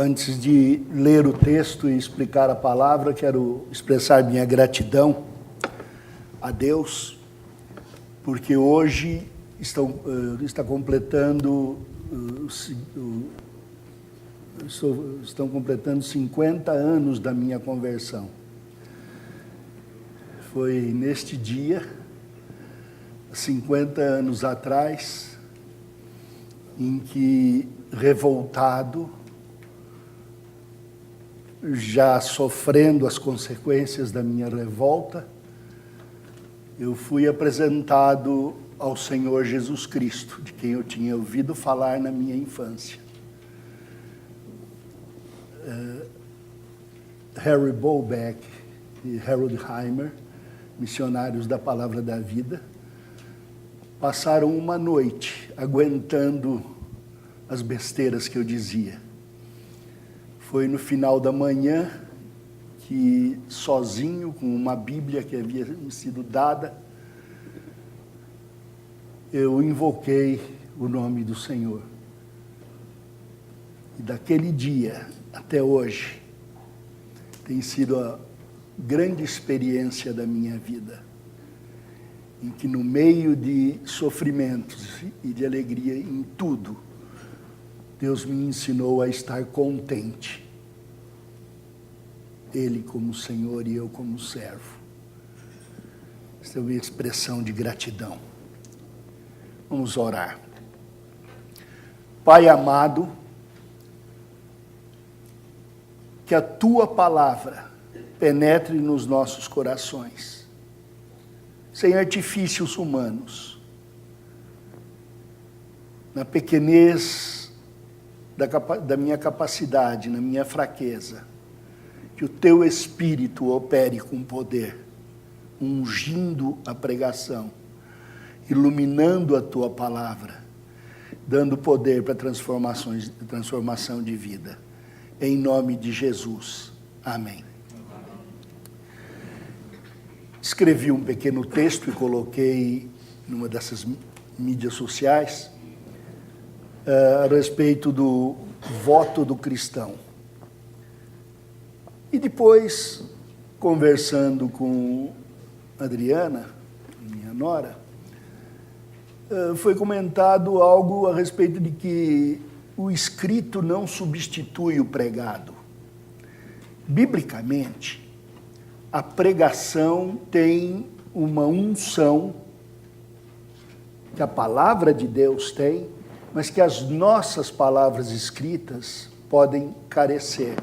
Antes de ler o texto e explicar a palavra, quero expressar minha gratidão a Deus, porque hoje estão completando 50 anos da minha conversão. Foi neste dia, 50 anos atrás, em que, revoltado, já sofrendo as consequências da minha revolta, eu fui apresentado ao Senhor Jesus Cristo, de quem eu tinha ouvido falar na minha infância. Harry Bolbeck e Harold Heimer, missionários da Palavra da Vida, passaram uma noite aguentando as besteiras que eu dizia. Foi no final da manhã que, sozinho, com uma Bíblia que havia me sido dada, eu invoquei o nome do Senhor. E daquele dia até hoje, tem sido a grande experiência da minha vida, em que no meio de sofrimentos e de alegria em tudo, Deus me ensinou a estar contente. Ele como Senhor e eu como servo. Esta é uma expressão de gratidão. Vamos orar. Pai amado, que a Tua palavra penetre nos nossos corações, sem artifícios humanos, na pequenez da minha capacidade, na minha fraqueza, que o Teu Espírito opere com poder, ungindo a pregação, iluminando a Tua palavra, dando poder para transformação de vida. Em nome de Jesus. Amém. Escrevi um pequeno texto e coloquei numa dessas mídias sociais, a respeito do voto do cristão. E depois, conversando com Adriana, minha nora, foi comentado algo a respeito de que o escrito não substitui o pregado. Biblicamente, a pregação tem uma unção que a palavra de Deus tem, mas que as nossas palavras escritas podem carecer.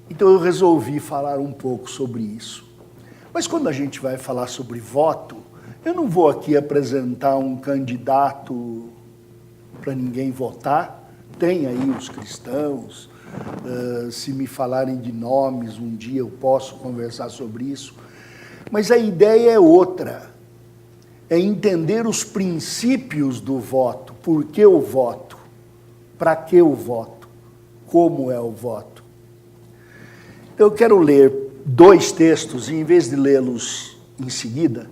Então eu resolvi falar um pouco sobre isso. Mas quando a gente vai falar sobre voto, eu não vou aqui apresentar um candidato para ninguém votar. Tem aí os cristãos, se me falarem de nomes, um dia eu posso conversar sobre isso. Mas a ideia é outra. É entender os princípios do voto. Por que o voto? Para que o voto? Como é o voto? Então eu quero ler 2 textos e, em vez de lê-los em seguida,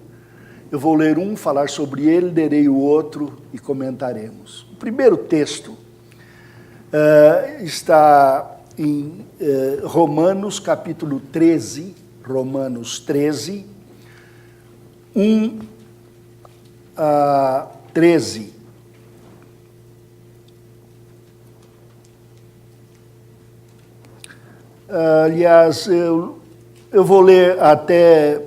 eu vou ler um, falar sobre ele, lerei o outro e comentaremos. O primeiro texto está em Romanos capítulo 13, Romanos 13, 1 a 13. Aliás, eu vou ler até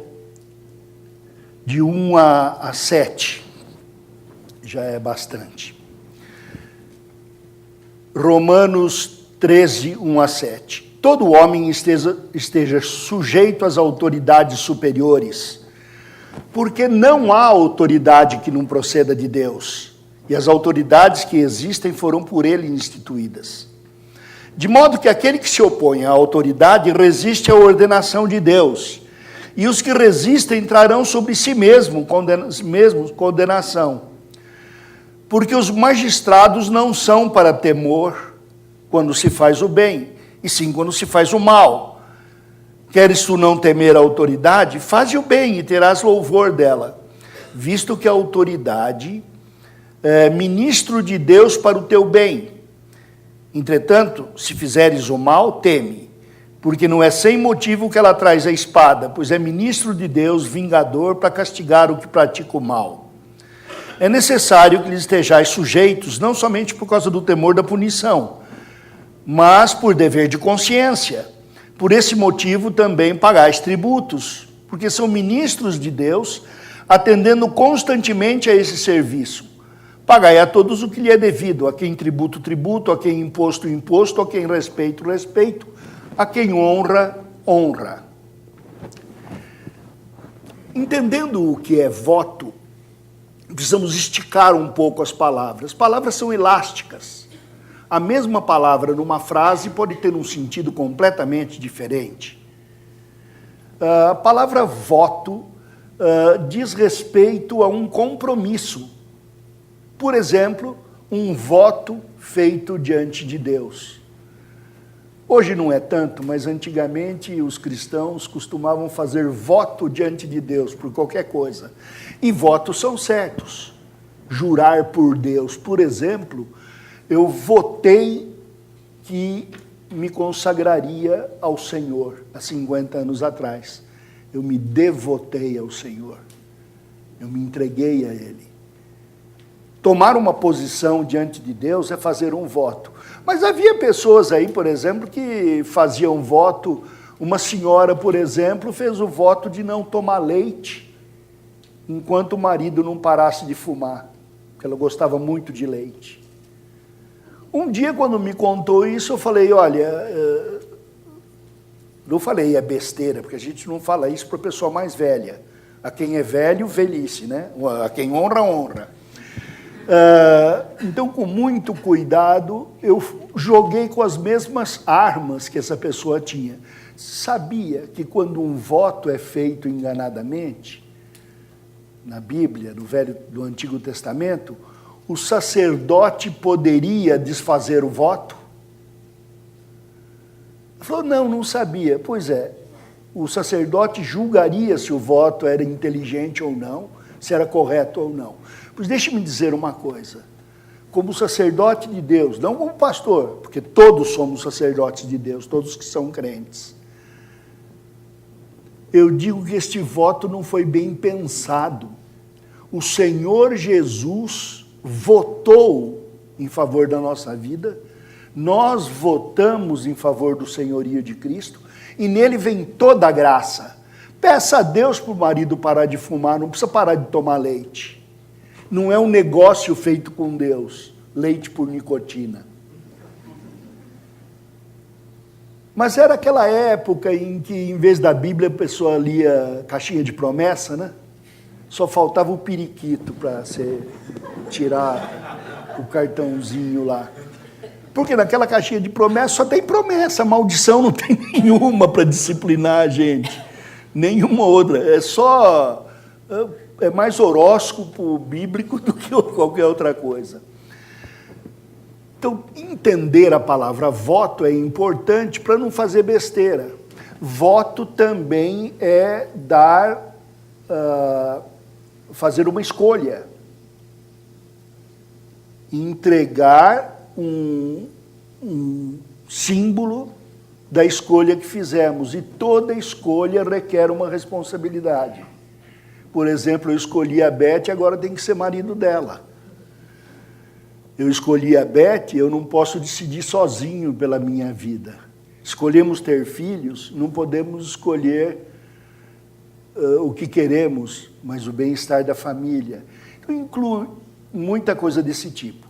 de 1 a 7. Já é bastante. Romanos 13, 1 a 7. Todo homem esteja sujeito às autoridades superiores, porque não há autoridade que não proceda de Deus, e as autoridades que existem foram por Ele instituídas. De modo que aquele que se opõe à autoridade resiste à ordenação de Deus, e os que resistem trarão sobre si mesmos condenação. Porque os magistrados não são para temor quando se faz o bem, e sim quando se faz o mal. Queres tu não temer a autoridade? Faze o bem e terás louvor dela, visto que a autoridade é ministro de Deus para o teu bem. Entretanto, se fizeres o mal, teme, porque não é sem motivo que ela traz a espada, pois é ministro de Deus, vingador, para castigar o que pratica o mal. É necessário que lhes estejais sujeitos, não somente por causa do temor da punição, mas por dever de consciência. Por esse motivo também pagais tributos, porque são ministros de Deus, atendendo constantemente a esse serviço. Pagai a todos o que lhe é devido, a quem tributo, tributo, a quem imposto, imposto, a quem respeito, respeito, a quem honra, honra. Entendendo o que é voto, precisamos esticar um pouco as palavras. As palavras são elásticas. A mesma palavra numa frase pode ter um sentido completamente diferente. A palavra voto diz respeito a um compromisso. Por exemplo, um voto feito diante de Deus. Hoje não é tanto, mas antigamente os cristãos costumavam fazer voto diante de Deus por qualquer coisa. E votos são certos. Jurar por Deus, por exemplo, eu votei que me consagraria ao Senhor há 50 anos atrás. Eu me devotei ao Senhor. Eu me entreguei a Ele. Tomar uma posição diante de Deus é fazer um voto. Mas havia pessoas aí, por exemplo, que faziam voto. Uma senhora, por exemplo, fez o voto de não tomar leite enquanto o marido não parasse de fumar, porque ela gostava muito de leite. Um dia, quando me contou isso, eu falei, olha, não falei é besteira, porque a gente não fala isso para a pessoa mais velha. A quem é velho, velhice, né? A quem honra, honra. Então, com muito cuidado, eu joguei com as mesmas armas que essa pessoa tinha. Sabia que quando um voto é feito enganadamente, na Bíblia, no Antigo Testamento, o sacerdote poderia desfazer o voto? Ele falou, não sabia. Pois é, o sacerdote julgaria se o voto era inteligente ou não, se era correto ou não. Pois deixe-me dizer uma coisa, como sacerdote de Deus, não como pastor, porque todos somos sacerdotes de Deus, todos que são crentes. Eu digo que este voto não foi bem pensado. O Senhor Jesus votou em favor da nossa vida, nós votamos em favor do senhorio de Cristo, e nele vem toda a graça. Peça a Deus para o marido parar de fumar, não precisa parar de tomar leite. Não é um negócio feito com Deus, leite por nicotina. Mas era aquela época em que, em vez da Bíblia, a pessoa lia caixinha de promessa, né? Só faltava o periquito para você tirar o cartãozinho lá. Porque naquela caixinha de promessa só tem promessa, maldição não tem nenhuma para disciplinar a gente. Nenhuma outra. É mais horóscopo bíblico do que qualquer outra coisa. Então, entender a palavra voto é importante para não fazer besteira. Voto também é fazer uma escolha. Entregar um símbolo da escolha que fizemos. E toda escolha requer uma responsabilidade. Por exemplo, eu escolhi a Beth, agora tem que ser marido dela. Eu escolhi a Beth, eu não posso decidir sozinho pela minha vida. Escolhemos ter filhos, não podemos escolher o que queremos, mas o bem-estar da família. Então, inclui muita coisa desse tipo.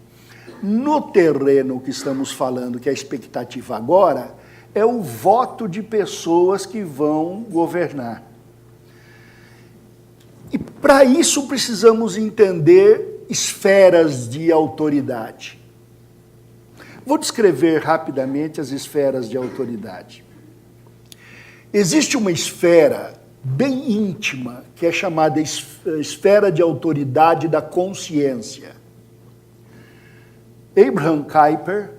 No terreno que estamos falando, que é a expectativa agora, é o voto de pessoas que vão governar. E para isso precisamos entender esferas de autoridade. Vou descrever rapidamente as esferas de autoridade. Existe uma esfera bem íntima, que é chamada esfera de autoridade da consciência. Abraham Kuyper,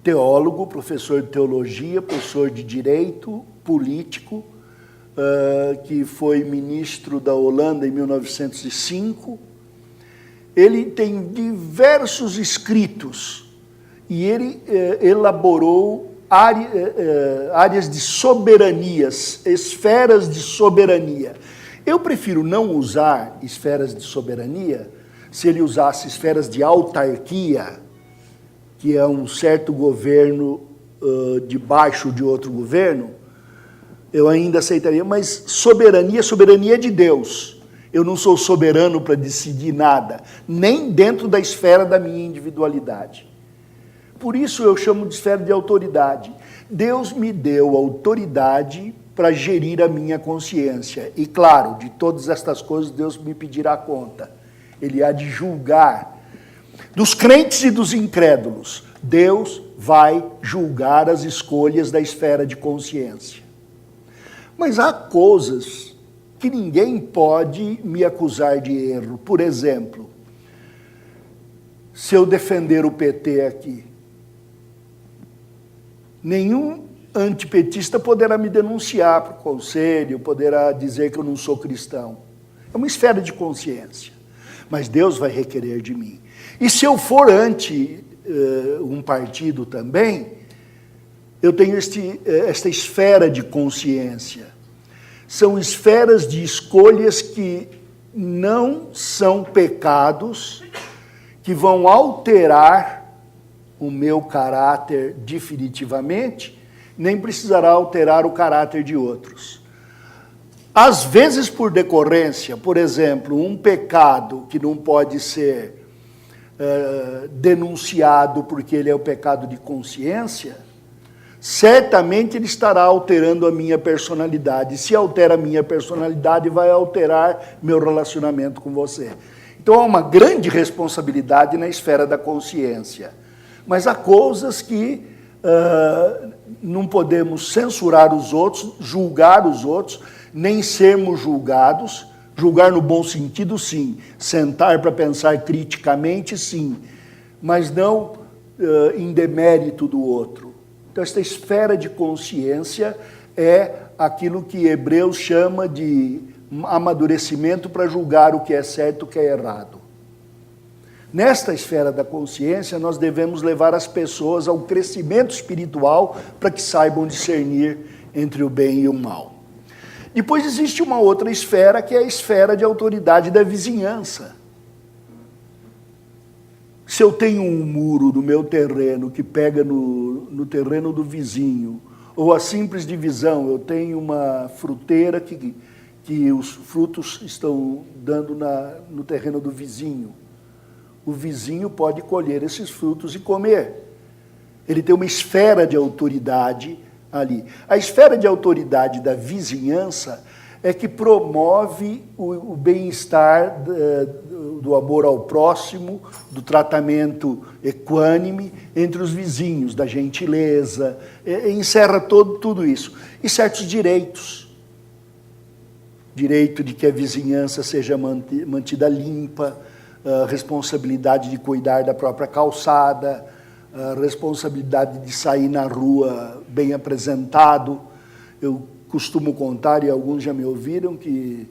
teólogo, professor de teologia, professor de direito, político, que foi ministro da Holanda em 1905, ele tem diversos escritos e ele elaborou áreas de soberanias, esferas de soberania. Eu prefiro não usar esferas de soberania. Se ele usasse esferas de autarquia, que é um certo governo debaixo de outro governo, eu ainda aceitaria, mas soberania é de Deus. Eu não sou soberano para decidir nada, nem dentro da esfera da minha individualidade. Por isso eu chamo de esfera de autoridade. Deus me deu autoridade para gerir a minha consciência. E claro, de todas estas coisas Deus me pedirá conta. Ele há de julgar. Dos crentes e dos incrédulos, Deus vai julgar as escolhas da esfera de consciência. Mas há coisas que ninguém pode me acusar de erro. Por exemplo, se eu defender o PT aqui, nenhum antipetista poderá me denunciar para o conselho, poderá dizer que eu não sou cristão. É uma esfera de consciência. Mas Deus vai requerer de mim. E se eu for anti um partido também, eu tenho esta esfera de consciência. São esferas de escolhas que não são pecados, que vão alterar o meu caráter definitivamente, nem precisará alterar o caráter de outros. Às vezes, por decorrência, por exemplo, um pecado que não pode ser denunciado porque ele é o pecado de consciência, certamente ele estará alterando a minha personalidade. Se altera a minha personalidade, vai alterar meu relacionamento com você. Então há uma grande responsabilidade na esfera da consciência. Mas há coisas que não podemos censurar os outros, julgar os outros, nem sermos julgados. Julgar no bom sentido, sim. Sentar para pensar criticamente, sim. Mas não em demérito do outro. Então, esta esfera de consciência é aquilo que Hebreus chama de amadurecimento para julgar o que é certo e o que é errado. Nesta esfera da consciência, nós devemos levar as pessoas ao crescimento espiritual para que saibam discernir entre o bem e o mal. Depois existe uma outra esfera, que é a esfera de autoridade da vizinhança. Se eu tenho um muro no meu terreno que pega no terreno do vizinho, ou a simples divisão, eu tenho uma fruteira que os frutos estão dando no terreno do vizinho, o vizinho pode colher esses frutos e comer. Ele tem uma esfera de autoridade ali. A esfera de autoridade da vizinhança é que promove o bem-estar do amor ao próximo, do tratamento equânime entre os vizinhos, da gentileza, encerra tudo isso. E certos direitos. Direito de que a vizinhança seja mantida limpa, a responsabilidade de cuidar da própria calçada, a responsabilidade de sair na rua bem apresentado. Eu costumo contar, e alguns já me ouviram, que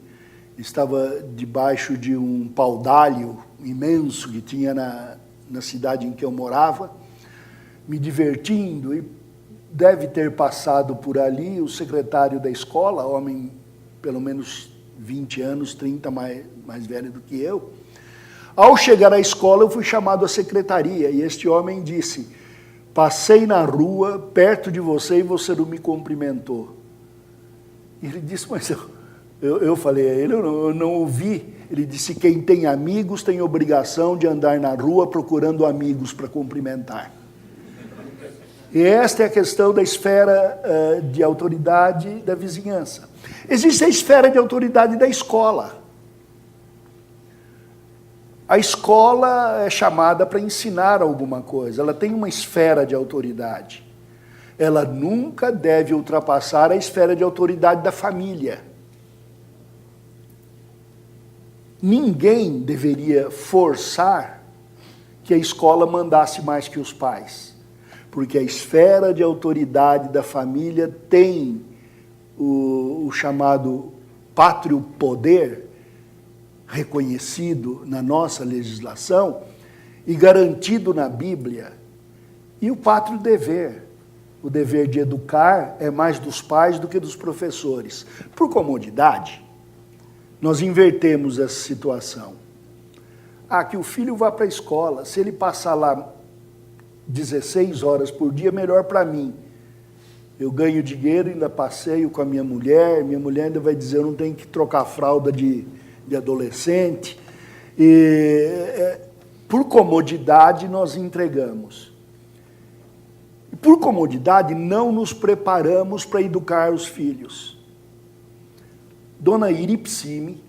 estava debaixo de um paudalho imenso que tinha na cidade em que eu morava, me divertindo, e deve ter passado por ali o secretário da escola, homem pelo menos 20 anos, 30 mais velho do que eu. Ao chegar à escola, eu fui chamado à secretaria, e este homem disse: passei na rua perto de você e você não me cumprimentou. E ele disse, mas eu falei a ele, eu não ouvi. Ele disse, quem tem amigos tem obrigação de andar na rua procurando amigos para cumprimentar. E esta é a questão da esfera de autoridade da vizinhança. Existe a esfera de autoridade da escola. A escola é chamada para ensinar alguma coisa, ela tem uma esfera de autoridade. Ela nunca deve ultrapassar a esfera de autoridade da família. Ninguém deveria forçar que a escola mandasse mais que os pais, porque a esfera de autoridade da família tem o chamado pátrio poder, reconhecido na nossa legislação e garantido na Bíblia, E o pátrio dever. O dever de educar é mais dos pais do que dos professores. Por comodidade, nós invertemos essa situação. Que o filho vá para a escola, se ele passar lá 16 horas por dia, melhor para mim. Eu ganho dinheiro, ainda passeio com a minha mulher ainda vai dizer, eu não tenho que trocar fralda de adolescente. Por comodidade, nós entregamos. E por comodidade, não nos preparamos para educar os filhos. Dona Iripsime,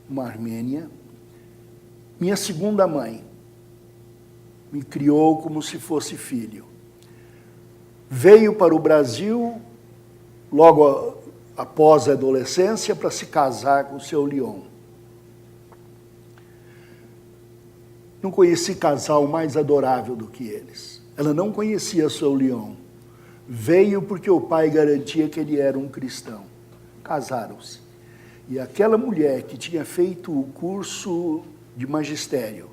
uma armênia, minha segunda mãe, me criou como se fosse filho. Veio para o Brasil, logo após a adolescência, para se casar com o seu Leon. Não conheci casal mais adorável do que eles. Ela não conhecia seu Leon. Veio porque o pai garantia que ele era um cristão. Casaram-se. E aquela mulher que tinha feito o curso de magistério,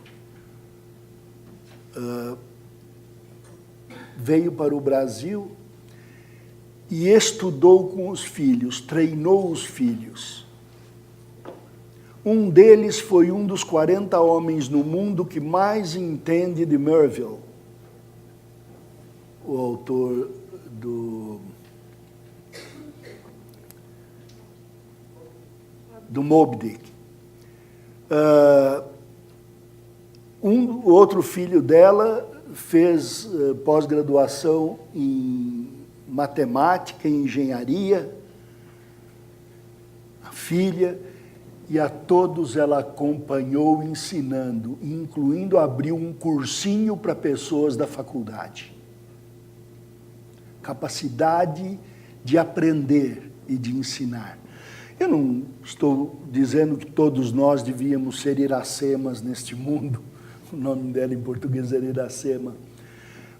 veio para o Brasil e estudou com os filhos, treinou os filhos. Um deles foi um dos 40 homens no mundo que mais entende de Merville, o autor do Moby Dick. O outro filho dela fez pós-graduação em matemática e engenharia, a filha, e a todos ela acompanhou ensinando, incluindo abriu um cursinho para pessoas da faculdade. Capacidade de aprender e de ensinar. Eu não estou dizendo que todos nós devíamos ser Iracemas neste mundo, o nome dela em português era Iracema,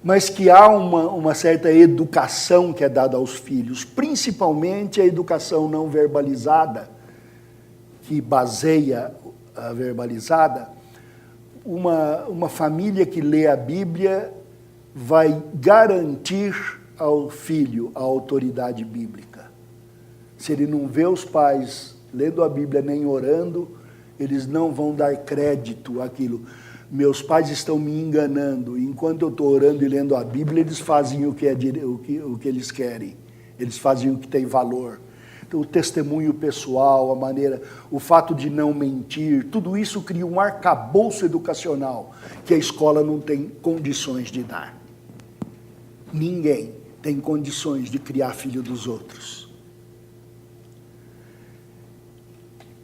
mas que há uma certa educação que é dada aos filhos, principalmente a educação não verbalizada, que baseia a verbalizada. Uma família que lê a Bíblia vai garantir ao filho a autoridade bíblica. Se ele não vê os pais lendo a Bíblia nem orando, eles não vão dar crédito àquilo. Meus pais estão me enganando. Enquanto eu estou orando e lendo a Bíblia, eles fazem o que eles querem. Eles fazem o que tem valor. Então, o testemunho pessoal, a maneira, o fato de não mentir, tudo isso cria um arcabouço educacional que a escola não tem condições de dar. Ninguém tem condições de criar filho dos outros.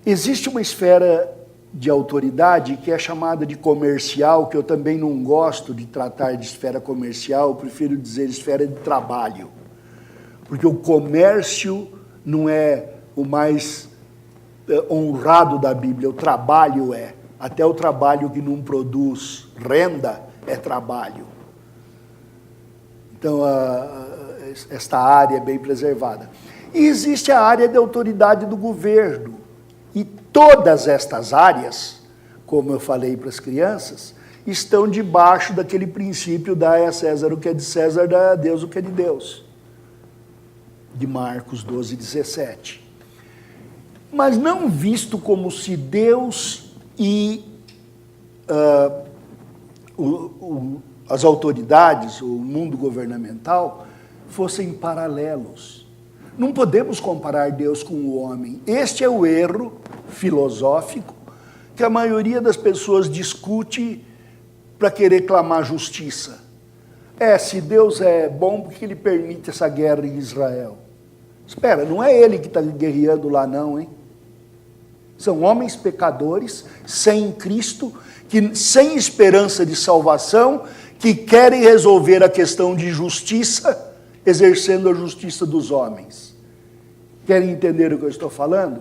Existe uma esfera de autoridade que é chamada de comercial, que eu também não gosto de tratar de esfera comercial, eu prefiro dizer esfera de trabalho. Porque o comércio não é o mais honrado da Bíblia, o trabalho é. Até o trabalho que não produz renda é trabalho. Então, esta área é bem preservada. E existe a área de autoridade do governo. E todas estas áreas, como eu falei para as crianças, estão debaixo daquele princípio dai a César o que é de César, dai a Deus o que é de Deus. De Marcos 12, 17. Mas não visto como se Deus e as autoridades, o mundo governamental, fossem paralelos. Não podemos comparar Deus com o homem. Este é o erro filosófico que a maioria das pessoas discute para querer clamar justiça. Se Deus é bom, por que ele permite essa guerra em Israel? Espera, não é ele que está guerreando lá não, hein? São homens pecadores, sem Cristo, que sem esperança de salvação, que querem resolver a questão de justiça, exercendo a justiça dos homens. Querem entender o que eu estou falando?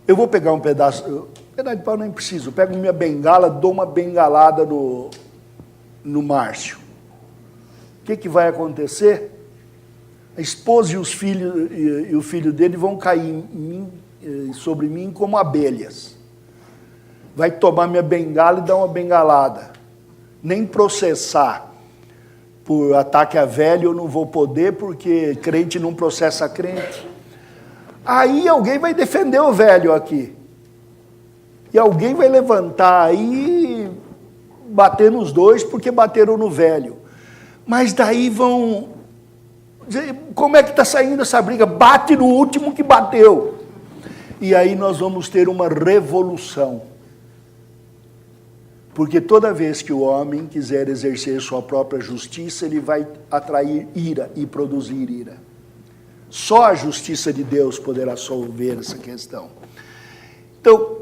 Eu vou pegar um pedaço de pau nem preciso, eu pego minha bengala, dou uma bengalada no Márcio. O que vai acontecer? A esposa e os filhos e o filho dele vão cair sobre mim como abelhas. Vai tomar minha bengala e dar uma bengalada. Nem processar por ataque a velho eu não vou poder, porque crente não processa crente. Aí alguém vai defender o velho aqui. E alguém vai levantar aí, bater nos dois, porque bateram no velho. Mas daí vão dizer, como é que está saindo essa briga? Bate no último que bateu. E aí nós vamos ter uma revolução. Porque toda vez que o homem quiser exercer sua própria justiça, ele vai atrair ira e produzir ira. Só a justiça de Deus poderá solver essa questão. Então,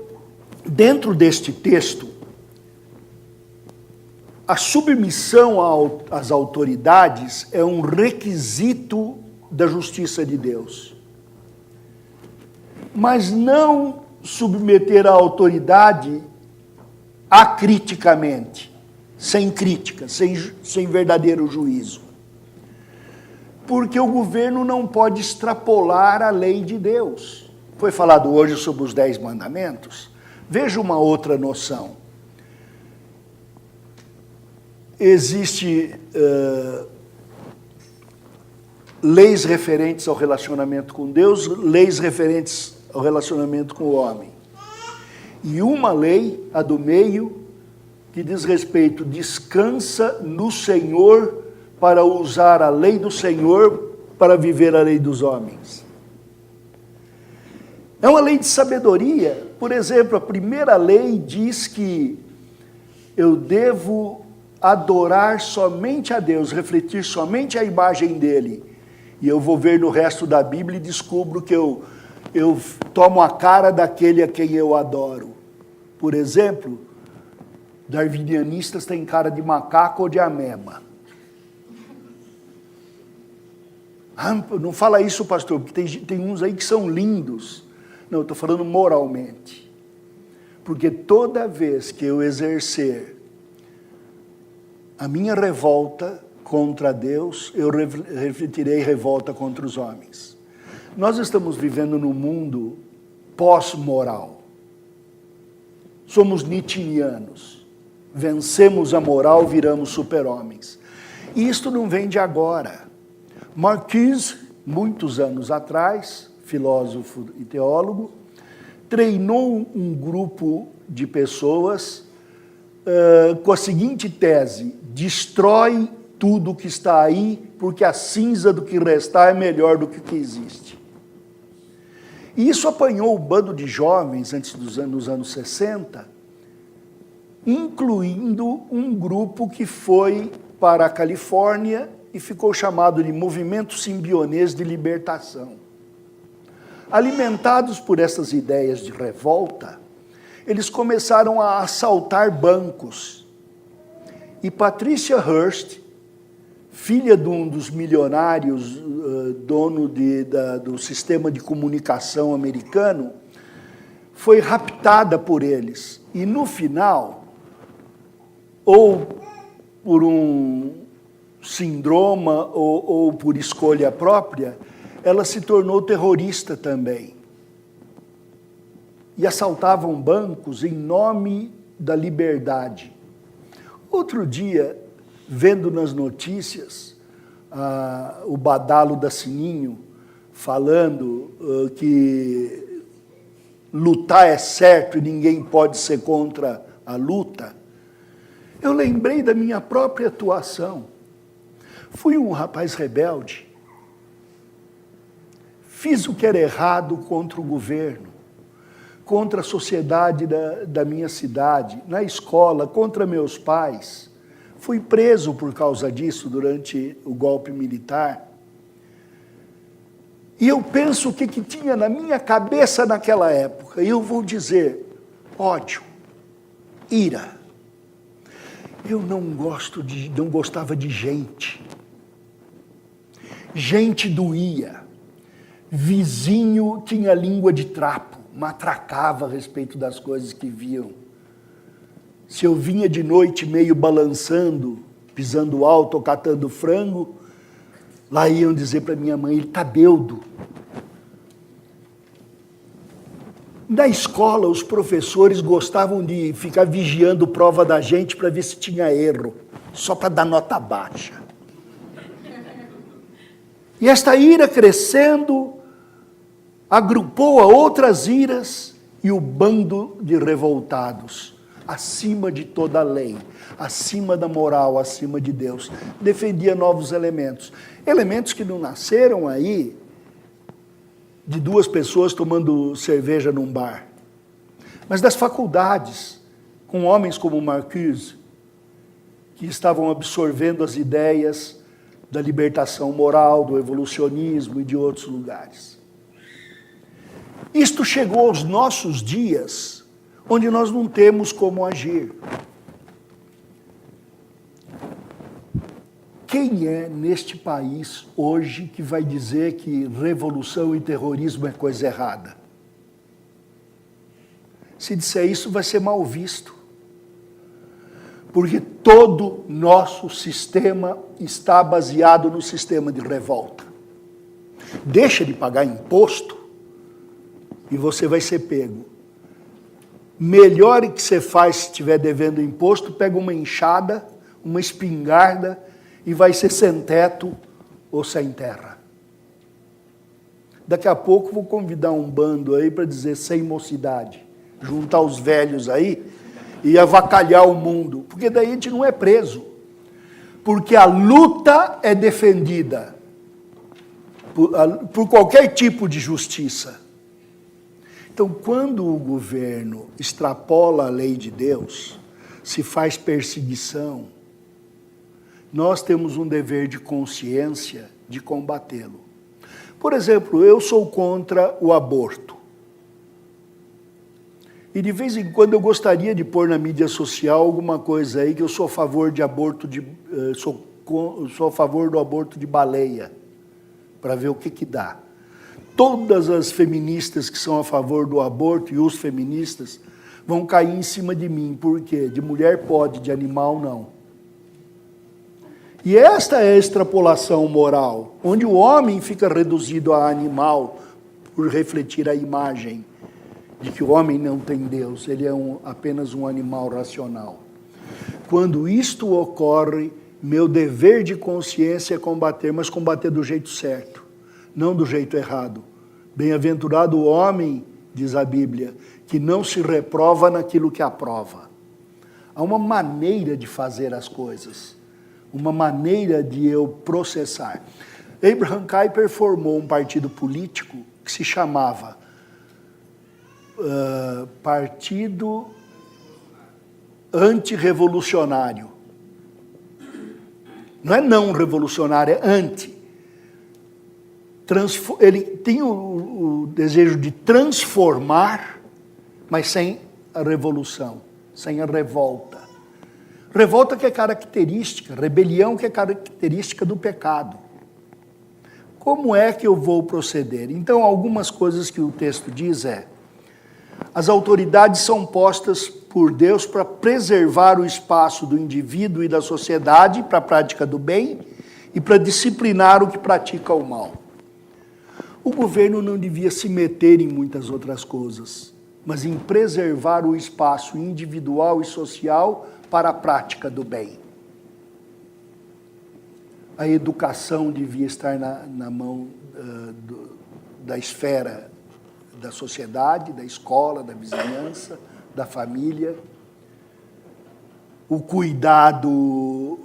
dentro deste texto, a submissão às autoridades é um requisito da justiça de Deus. Mas não submeter a autoridade acriticamente, sem crítica, sem verdadeiro juízo. Porque o governo não pode extrapolar a lei de Deus. Foi falado hoje sobre os 10 mandamentos. Veja uma outra noção. Existe leis referentes ao relacionamento com Deus, leis referentes ao relacionamento com o homem. E uma lei, a do meio, que diz respeito, descansa no Senhor para usar a lei do Senhor para viver a lei dos homens. É uma lei de sabedoria. Por exemplo, a primeira lei diz que eu devo adorar somente a Deus, refletir somente a imagem dele. E eu vou ver no resto da Bíblia e descubro que eu tomo a cara daquele a quem eu adoro. Por exemplo, darwinianistas têm cara de macaco ou de ameba. Ah, não fala isso, pastor, porque tem uns aí que são lindos. Não, eu estou falando moralmente. Porque toda vez que eu exercer a minha revolta contra Deus, eu refletirei revolta contra os homens. Nós estamos vivendo num mundo pós-moral. Somos nietzscheanos. Vencemos a moral, viramos super-homens. E isto não vem de agora. Marcuse, muitos anos atrás, filósofo e teólogo, treinou um grupo de pessoas com a seguinte tese: destrói tudo que está aí, porque a cinza do que restar é melhor do que o que existe. E isso apanhou o bando de jovens antes dos anos 60, incluindo um grupo que foi para a Califórnia e ficou chamado de Movimento Simbionês de Libertação. Alimentados por essas ideias de revolta, eles começaram a assaltar bancos. E Patricia Hearst, filha de um dos milionários, dono do sistema de comunicação americano, foi raptada por eles. E no final, ou por um síndrome ou por escolha própria, ela se tornou terrorista também. E assaltavam bancos em nome da liberdade. Outro dia, vendo nas notícias o badalo da Sininho falando que lutar é certo e ninguém pode ser contra a luta, eu lembrei da minha própria atuação. Fui um rapaz rebelde, fiz o que era errado contra o governo, contra a sociedade da minha cidade, na escola, contra meus pais. Fui preso por causa disso durante o golpe militar. E eu penso o que tinha na minha cabeça naquela época. E eu vou dizer: ódio, ira. Eu não gostava de gente. Gente doía. Vizinho tinha língua de trapo, matracava a respeito das coisas que viam. Se eu vinha de noite meio balançando, pisando alto ou catando frango, lá iam dizer para minha mãe: ele está bêbado. Na escola, os professores gostavam de ficar vigiando prova da gente para ver se tinha erro, só para dar nota baixa. E esta ira crescendo, agrupou a outras iras e o bando de revoltados, acima de toda a lei, acima da moral, acima de Deus, defendia novos elementos. Elementos que não nasceram aí de duas pessoas tomando cerveja num bar, mas das faculdades, com homens como Marcuse, que estavam absorvendo as ideias da libertação moral, do evolucionismo e de outros lugares. Isto chegou aos nossos dias, onde nós não temos como agir. Quem é neste país hoje que vai dizer que revolução e terrorismo é coisa errada? Se disser isso, vai ser mal visto. Porque todo nosso sistema está baseado no sistema de revolta. Deixa de pagar imposto e você vai ser pego. Melhor que você faz se estiver devendo imposto, pega uma enxada, uma espingarda e vai ser sem teto ou sem terra. Daqui a pouco vou convidar um bando aí para dizer sem mocidade, juntar os velhos aí e avacalhar o mundo, porque daí a gente não é preso, porque a luta é defendida por qualquer tipo de justiça. Então, quando o governo extrapola a lei de Deus, se faz perseguição, nós temos um dever de consciência de combatê-lo. Por exemplo, eu sou contra o aborto. E de vez em quando eu gostaria de pôr na mídia social alguma coisa aí que eu sou a favor de aborto sou a favor do aborto de baleia, para ver o que dá. Todas as feministas que são a favor do aborto e os feministas vão cair em cima de mim. Por quê? De mulher pode, de animal não. E esta é a extrapolação moral, onde o homem fica reduzido a animal por refletir a imagem de que o homem não tem Deus, ele é apenas um animal racional. Quando isto ocorre, meu dever de consciência é combater, mas combater do jeito certo, não do jeito errado. Bem-aventurado o homem, diz a Bíblia, que não se reprova naquilo que aprova. Há uma maneira de fazer as coisas, uma maneira de eu processar. Abraham Kuyper formou um partido político que se chamava Partido Antirrevolucionário. Não é não revolucionário, é anti. Ele tem o desejo de transformar, mas sem a revolução, sem a revolta. Revolta que é característica, rebelião que é característica do pecado. Como é que eu vou proceder? Então, algumas coisas que o texto diz as autoridades são postas por Deus para preservar o espaço do indivíduo e da sociedade para a prática do bem e para disciplinar o que pratica o mal. O governo não devia se meter em muitas outras coisas, mas em preservar o espaço individual e social para a prática do bem. A educação devia estar na mão da esfera da sociedade, da escola, da vizinhança, da família. O cuidado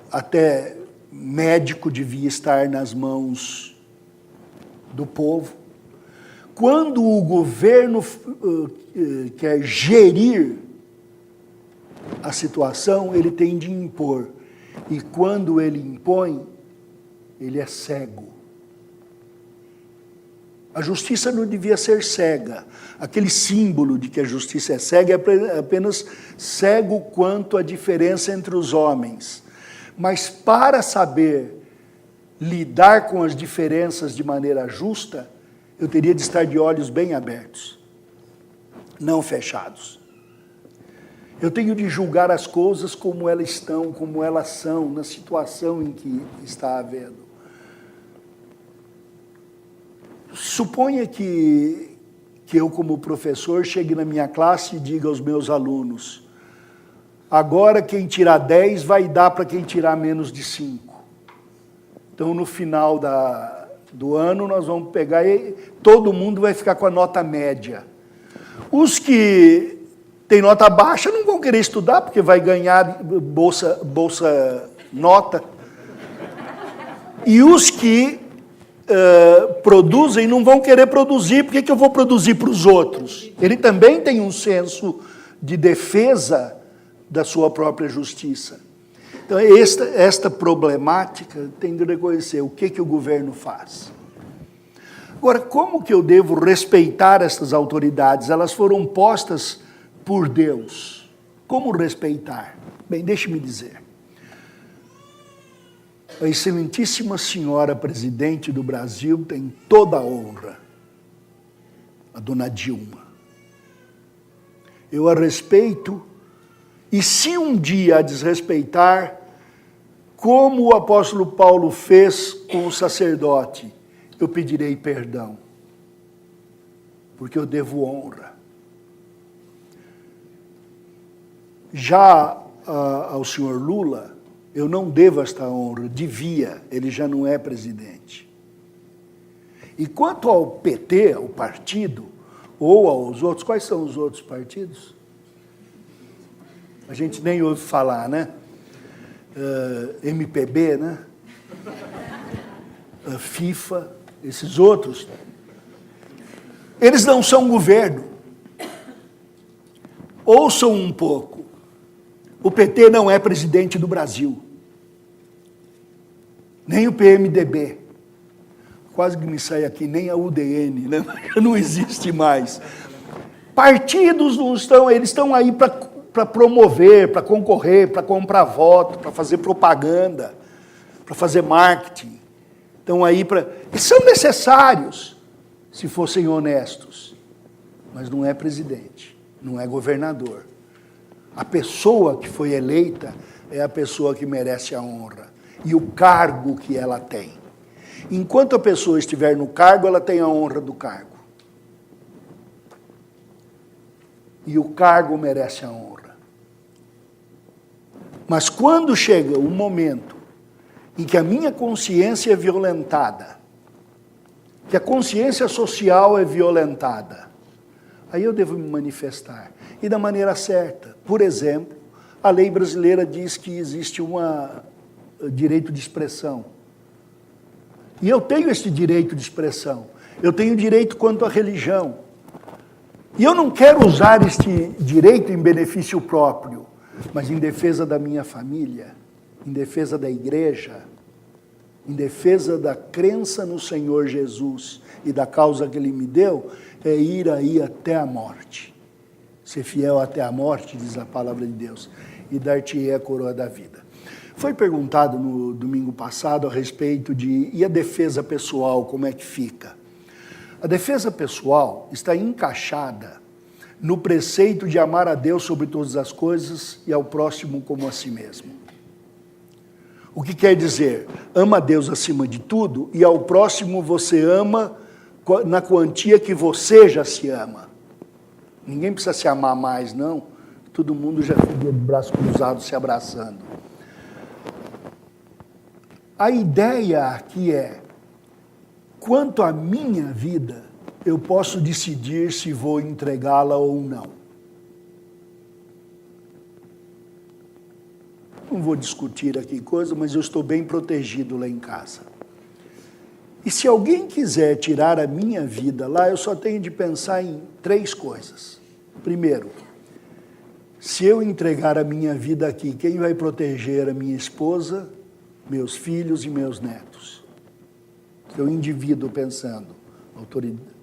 até médico devia estar nas mãos do povo. Quando o governo quer gerir a situação, ele tem de impor. E quando ele impõe, ele é cego. A justiça não devia ser cega. Aquele símbolo de que a justiça é cega é apenas cego quanto à diferença entre os homens. Mas para saber lidar com as diferenças de maneira justa, eu teria de estar de olhos bem abertos, não fechados. Eu tenho de julgar as coisas como elas estão, como elas são, na situação em que está havendo. Suponha que que eu, como professor, chegue na minha classe e diga aos meus alunos: agora quem tirar 10 vai dar para quem tirar menos de 5. Então, no final do ano, nós vamos pegar e todo mundo vai ficar com a nota média. Os que têm nota baixa não vão querer estudar, porque vai ganhar bolsa nota. E os que produzem não vão querer produzir. Por que eu vou produzir para os outros? Ele também tem um senso de defesa da sua própria justiça. Então, esta problemática tem de reconhecer o que o governo faz. Agora, como que eu devo respeitar essas autoridades? Elas foram postas por Deus. Como respeitar? Bem, deixe-me dizer. A excelentíssima senhora presidente do Brasil tem toda a honra, a dona Dilma. Eu a respeito, e se um dia a desrespeitar, como o apóstolo Paulo fez com o sacerdote, eu pedirei perdão, porque eu devo honra. Já ao senhor Lula, eu não devo esta honra, devia, ele já não é presidente. E quanto ao PT, ao partido, ou aos outros, quais são os outros partidos? A gente nem ouve falar, né? MPB, né? FIFA, esses outros. Eles não são governo. Ouçam um pouco. O PT não é presidente do Brasil. Nem o PMDB. Quase que me sai aqui, nem a UDN, né? Não existe mais. Partidos não estão, eles estão aí para promover, para concorrer, para comprar voto, para fazer propaganda, para fazer marketing. Estão aí para... E são necessários, se fossem honestos. Mas não é presidente, não é governador. A pessoa que foi eleita é a pessoa que merece a honra e o cargo que ela tem. Enquanto a pessoa estiver no cargo, ela tem a honra do cargo. E o cargo merece a honra. Mas quando chega o momento em que a minha consciência é violentada, que a consciência social é violentada, aí eu devo me manifestar. E da maneira certa. Por exemplo, a lei brasileira diz que existe um direito de expressão. E eu tenho esse direito de expressão. Eu tenho direito quanto à religião. E eu não quero usar este direito em benefício próprio, mas em defesa da minha família, em defesa da igreja, em defesa da crença no Senhor Jesus e da causa que Ele me deu, é ir aí até a morte. Ser fiel até a morte, diz a palavra de Deus, e dar-te-ei a coroa da vida. Foi perguntado no domingo passado a respeito de, e a defesa pessoal, como é que fica? A defesa pessoal está encaixada no preceito de amar a Deus sobre todas as coisas e ao próximo como a si mesmo. O que quer dizer? Ama a Deus acima de tudo e ao próximo você ama na quantia que você já se ama. Ninguém precisa se amar mais, não. Todo mundo já fica de braço cruzado se abraçando. A ideia aqui é, quanto à minha vida, eu posso decidir se vou entregá-la ou não. Não vou discutir aqui coisa, mas eu estou bem protegido lá em casa. E se alguém quiser tirar a minha vida lá, eu só tenho de pensar em 3 coisas. Primeiro, se eu entregar a minha vida aqui, quem vai proteger a minha esposa, meus filhos e meus netos? É o indivíduo pensando,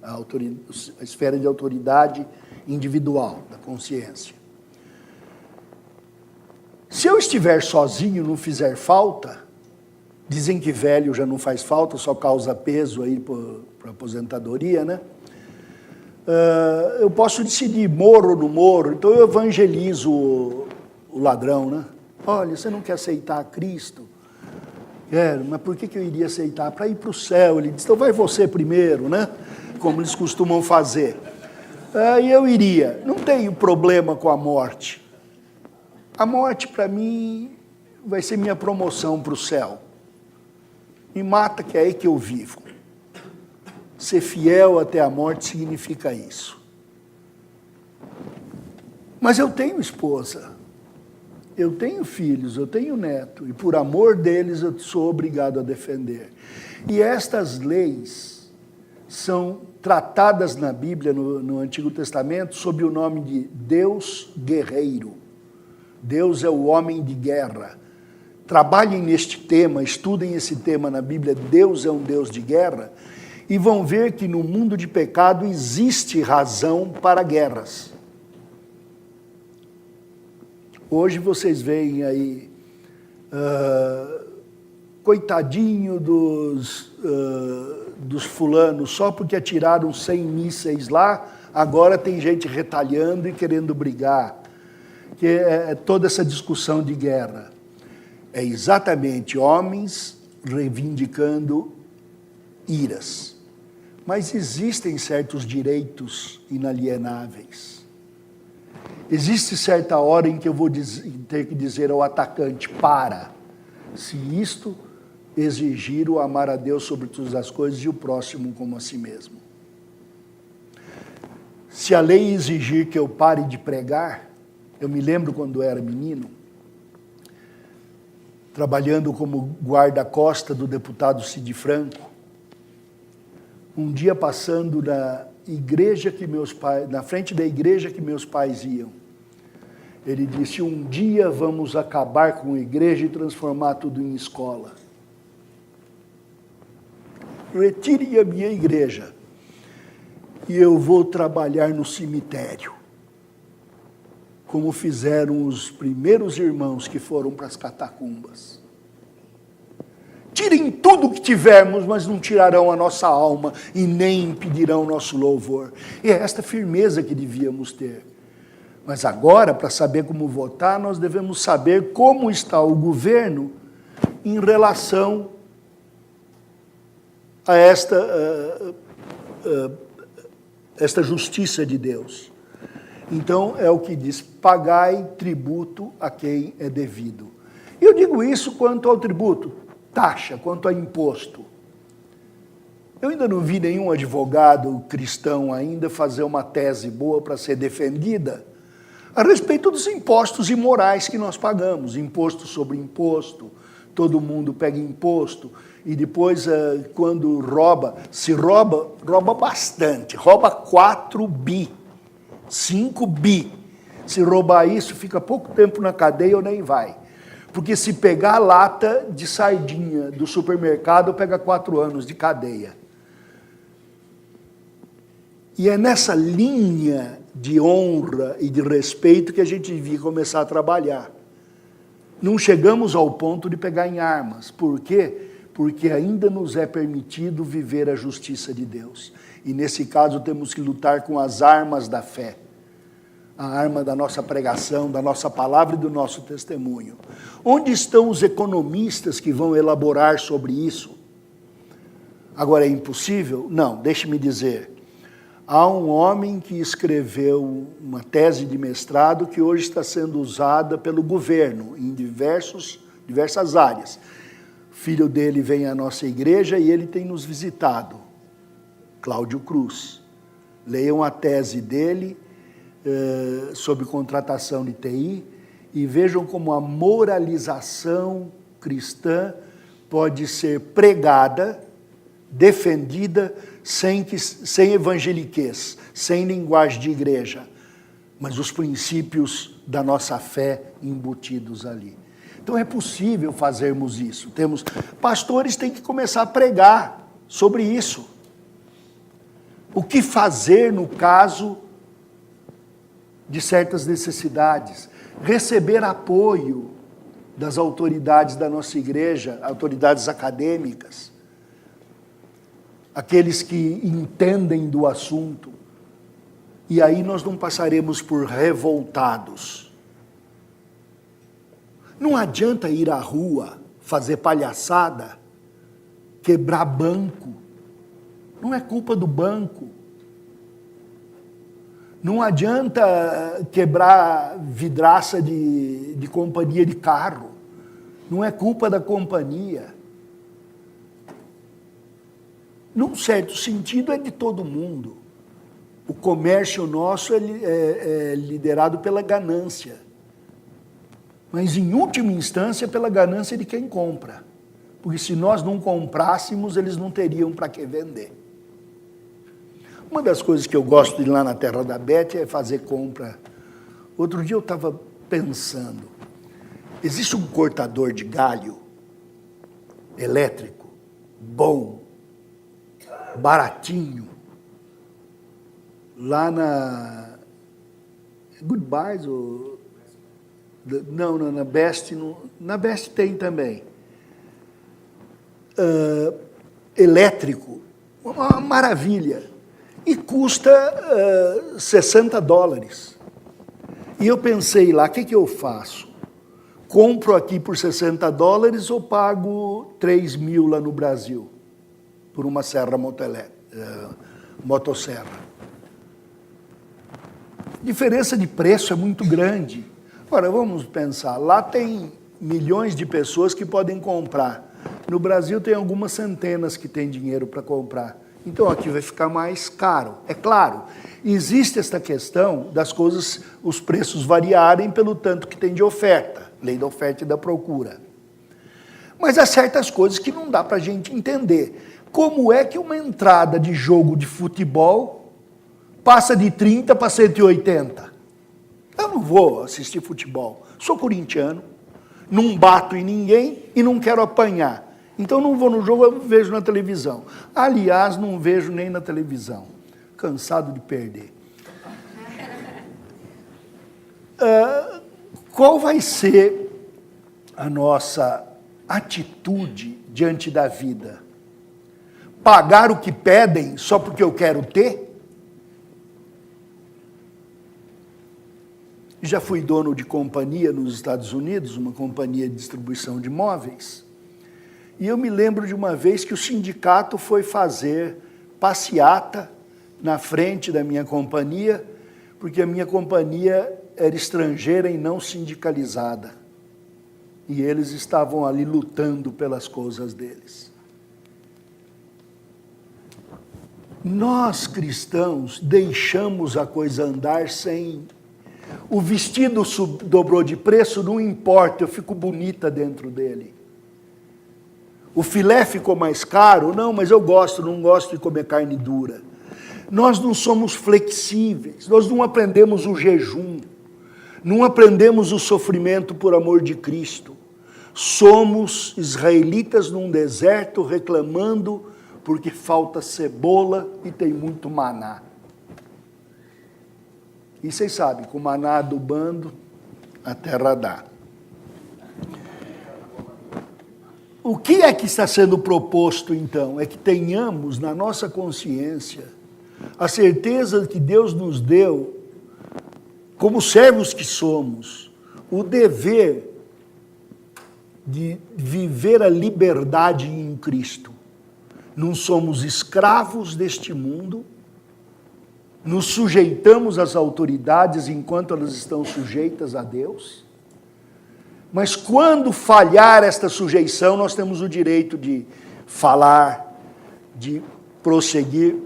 a esfera de autoridade individual, da consciência. Se eu estiver sozinho, não fizer falta, dizem que velho já não faz falta, só causa peso aí para aposentadoria, né? Eu posso decidir, morro ou não morro, então eu evangelizo o ladrão, né? Olha, você não quer aceitar Cristo? Quero, mas por que eu iria aceitar? Para ir para o céu. Ele diz, então vai você primeiro, né? Como eles costumam fazer. E eu iria. Não tenho problema com a morte. A morte, para mim, vai ser minha promoção para o céu. Me mata, que é aí que eu vivo. Ser fiel até a morte significa isso. Mas eu tenho esposa, eu tenho filhos, eu tenho neto, e por amor deles eu sou obrigado a defender. E estas leis são tratadas na Bíblia, no Antigo Testamento, sob o nome de Deus guerreiro. Deus é o homem de guerra. Trabalhem neste tema, estudem esse tema na Bíblia, Deus é um Deus de guerra, e vão ver que no mundo de pecado existe razão para guerras. Hoje vocês veem aí, coitadinho dos fulanos, só porque atiraram 100 mísseis lá, agora tem gente retalhando e querendo brigar. Que é toda essa discussão de guerra. É exatamente homens reivindicando iras. Mas existem certos direitos inalienáveis. Existe certa hora em que eu vou ter que dizer ao atacante, para, se isto exigir o amar a Deus sobre todas as coisas e o próximo como a si mesmo. Se a lei exigir que eu pare de pregar, eu me lembro quando era menino, trabalhando como guarda-costa do deputado Cid Franco, um dia passando na frente da igreja que meus pais iam, ele disse, um dia vamos acabar com a igreja e transformar tudo em escola. Retirem a minha igreja e eu vou trabalhar no cemitério, como fizeram os primeiros irmãos que foram para as catacumbas. Tirem tudo que tivermos, mas não tirarão a nossa alma e nem impedirão o nosso louvor. E é esta firmeza que devíamos ter. Mas agora, para saber como votar, nós devemos saber como está o governo em relação a esta justiça de Deus. Então, é o que diz, pagai tributo a quem é devido. E eu digo isso quanto ao tributo, taxa, quanto a imposto. Eu ainda não vi nenhum advogado cristão ainda fazer uma tese boa para ser defendida a respeito dos impostos imorais que nós pagamos, imposto sobre imposto, todo mundo pega imposto, e depois, quando rouba, rouba bastante, rouba 4 bi, 5 bi. Se roubar isso, fica pouco tempo na cadeia ou nem vai. Porque se pegar a lata de sardinha do supermercado, pega 4 anos de cadeia. E é nessa linha de honra e de respeito que a gente devia começar a trabalhar. Não chegamos ao ponto de pegar em armas. Por quê? Porque ainda nos é permitido viver a justiça de Deus. E nesse caso temos que lutar com as armas da fé. A arma da nossa pregação, da nossa palavra e do nosso testemunho. Onde estão os economistas que vão elaborar sobre isso? Agora, é impossível? Não, deixe-me dizer. Há um homem que escreveu uma tese de mestrado que hoje está sendo usada pelo governo em diversas áreas. O filho dele vem à nossa igreja e ele tem nos visitado. Cláudio Cruz. Leiam a tese dele sobre contratação de TI e vejam como a moralização cristã pode ser pregada, defendida, sem evangeliquez, sem linguagem de igreja, mas os princípios da nossa fé embutidos ali. Então é possível fazermos isso. Pastores têm que começar a pregar sobre isso. O que fazer no caso de certas necessidades? Receber apoio das autoridades da nossa igreja, autoridades acadêmicas, aqueles que entendem do assunto, e aí nós não passaremos por revoltados. Não adianta ir à rua, fazer palhaçada, quebrar banco. Não é culpa do banco. Não adianta quebrar vidraça de companhia de carro. Não é culpa da companhia. Num certo sentido, é de todo mundo. O comércio nosso é liderado pela ganância. Mas, em última instância, pela ganância de quem compra. Porque se nós não comprássemos, eles não teriam para que vender. Uma das coisas que eu gosto de ir lá na terra da Beth é fazer compra. Outro dia eu estava pensando, existe um cortador de galho elétrico, bom, baratinho, lá na Goodbyes, ou... não, na Best, na Best tem também. Elétrico, uma maravilha. E custa $60. E eu pensei lá, o que eu faço? Compro aqui por $60 ou pago 3 mil lá no Brasil? Por uma serra motosserra. A diferença de preço é muito grande. Agora, vamos pensar, lá tem milhões de pessoas que podem comprar. No Brasil tem algumas centenas que têm dinheiro para comprar. Então aqui vai ficar mais caro. É claro, existe esta questão das coisas, os preços variarem pelo tanto que tem de oferta. Lei da oferta e da procura. Mas há certas coisas que não dá para a gente entender. Como é que uma entrada de jogo de futebol passa de 30 para 180? Eu não vou assistir futebol. Sou corintiano, não bato em ninguém e não quero apanhar. Então não vou no jogo, eu vejo na televisão. Aliás, não vejo nem na televisão. Cansado de perder. Qual vai ser a nossa atitude diante da vida? Pagar o que pedem só porque eu quero ter? Já fui dono de companhia nos Estados Unidos, uma companhia de distribuição de móveis. E eu me lembro de uma vez que o sindicato foi fazer passeata na frente da minha companhia, porque a minha companhia era estrangeira e não sindicalizada. E eles estavam ali lutando pelas coisas deles. Nós, cristãos, deixamos a coisa andar sem... O vestido dobrou de preço, não importa, eu fico bonita dentro dele. O filé ficou mais caro? Não, mas eu não gosto de comer carne dura. Nós não somos flexíveis, nós não aprendemos o jejum, não aprendemos o sofrimento por amor de Cristo. Somos israelitas num deserto reclamando porque falta cebola e tem muito maná. E vocês sabem, com maná adubando, a terra dá. O que é que está sendo proposto, então? É que tenhamos na nossa consciência a certeza que Deus nos deu, como servos que somos, o dever de viver a liberdade em Cristo. Não somos escravos deste mundo, nos sujeitamos às autoridades enquanto elas estão sujeitas a Deus. Mas quando falhar esta sujeição, nós temos o direito de falar, de prosseguir.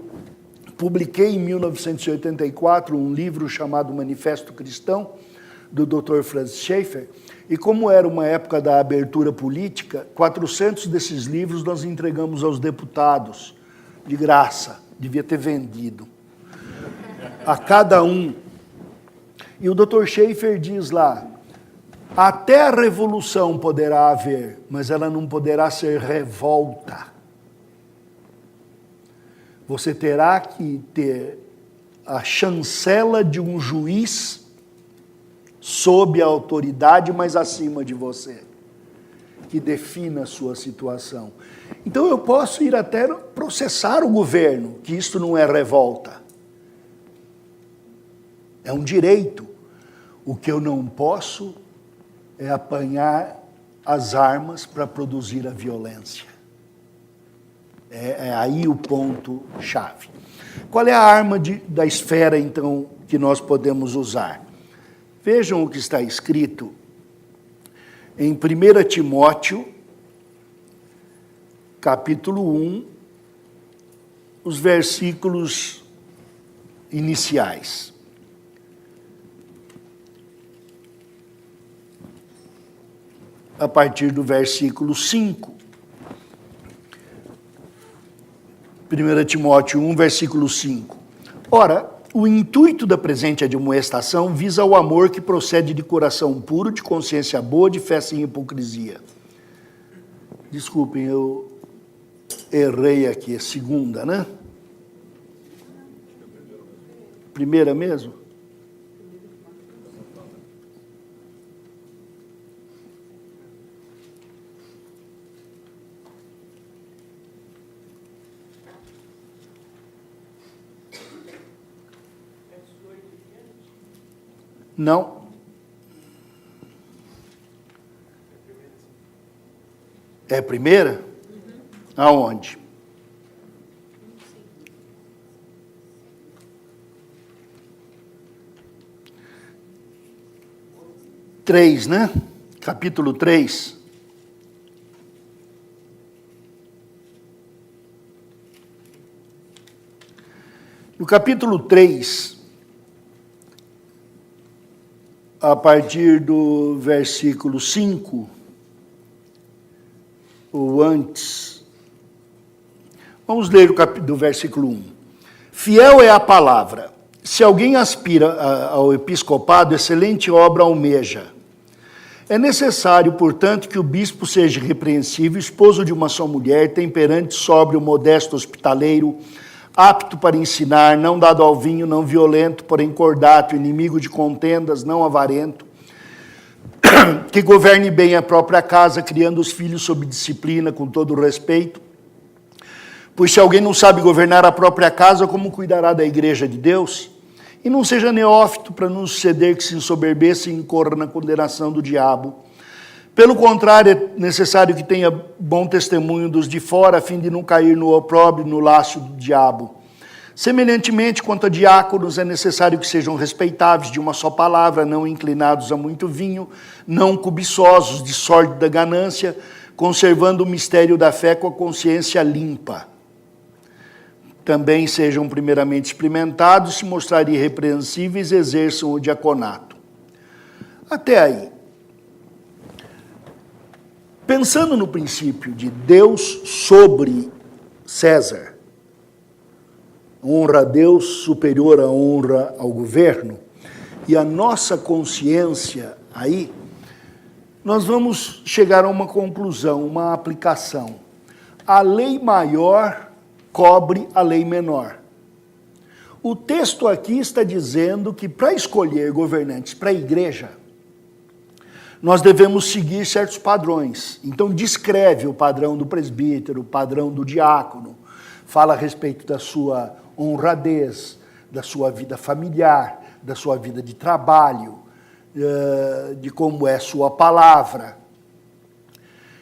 Publiquei em 1984 um livro chamado Manifesto Cristão, do Dr. Francis Schaeffer, e como era uma época da abertura política, 400 desses livros nós entregamos aos deputados, de graça, devia ter vendido, a cada um. E o Dr. Schaeffer diz lá, até a revolução poderá haver, mas ela não poderá ser revolta. Você terá que ter a chancela de um juiz sob a autoridade, mas acima de você, que defina a sua situação. Então eu posso ir até processar o governo, que isto não é revolta. É um direito. O que eu não posso é apanhar as armas para produzir a violência. É aí o ponto-chave. Qual é a arma da esfera, então, que nós podemos usar. Vejam o que está escrito em 1 Timóteo, capítulo 1, os versículos iniciais. A partir do versículo 5. 1 Timóteo 1, versículo 5. Ora, o intuito da presente admoestação visa o amor que procede de coração puro, de consciência boa, de fé sem hipocrisia. Desculpem, eu errei aqui, segunda, né? Primeira mesmo? Não. É a primeira? Aonde? Três, né? Capítulo 3. No capítulo 3, a partir do versículo 5, ou antes, vamos ler do versículo 1. Fiel é a palavra. Se alguém aspira ao episcopado, excelente obra almeja. É necessário, portanto, que o bispo seja irrepreensível, esposo de uma só mulher, temperante, sóbrio, modesto, hospitaleiro, apto para ensinar, não dado ao vinho, não violento, porém cordato, inimigo de contendas, não avarento, que governe bem a própria casa, criando os filhos sob disciplina, com todo o respeito. Pois se alguém não sabe governar a própria casa, como cuidará da igreja de Deus? E não seja neófito para não suceder que se ensoberbeça e incorra na condenação do diabo. Pelo contrário, é necessário que tenha bom testemunho dos de fora, a fim de não cair no opróbrio, no laço do diabo. Semelhantemente, quanto a diáconos, é necessário que sejam respeitáveis de uma só palavra, não inclinados a muito vinho, não cobiçosos de sórdida ganância, conservando o mistério da fé com a consciência limpa. Também sejam primeiramente experimentados, se mostrarem irrepreensíveis, exerçam o diaconato. Até aí. Pensando no princípio de Deus sobre César, honra a Deus superior à honra ao governo, e a nossa consciência aí, nós vamos chegar a uma conclusão, uma aplicação. A lei maior cobre a lei menor. O texto aqui está dizendo que para escolher governantes para a igreja, nós devemos seguir certos padrões. Então descreve o padrão do presbítero, o padrão do diácono, fala a respeito da sua honradez, da sua vida familiar, da sua vida de trabalho, de como é sua palavra.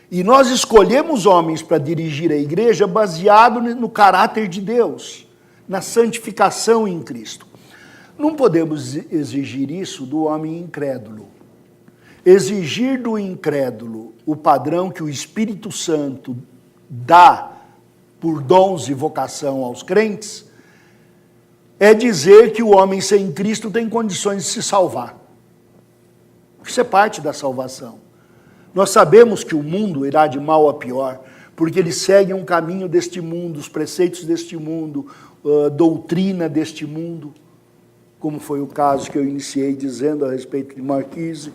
E nós escolhemos homens para dirigir a igreja baseado no caráter de Deus, na santificação em Cristo. Não podemos exigir isso do homem incrédulo. Exigir do incrédulo o padrão que o Espírito Santo dá por dons e vocação aos crentes é dizer que o homem sem Cristo tem condições de se salvar. Isso é parte da salvação. Nós sabemos que o mundo irá de mal a pior, porque ele segue um caminho deste mundo, os preceitos deste mundo, doutrina deste mundo, como foi o caso que eu iniciei dizendo a respeito de Marquise.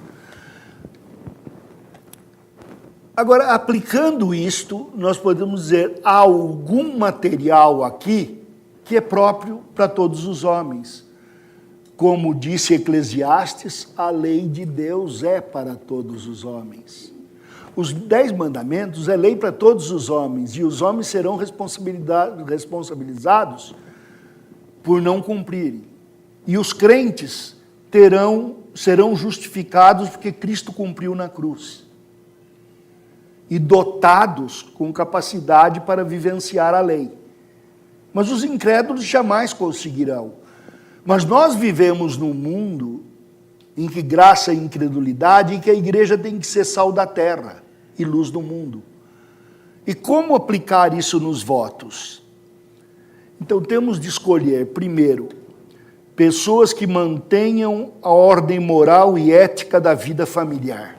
Agora, aplicando isto, nós podemos dizer, há algum material aqui que é próprio para todos os homens. Como disse Eclesiastes, a lei de Deus é para todos os homens. Os 10 mandamentos é lei para todos os homens, e os homens serão responsabilizados por não cumprirem. E os crentes serão justificados porque Cristo cumpriu na cruz. E dotados com capacidade para vivenciar a lei. Mas os incrédulos jamais conseguirão. Mas nós vivemos num mundo em que graça e incredulidade, e que a igreja tem que ser sal da terra e luz do mundo. E como aplicar isso nos votos? Então temos de escolher, primeiro, pessoas que mantenham a ordem moral e ética da vida familiar.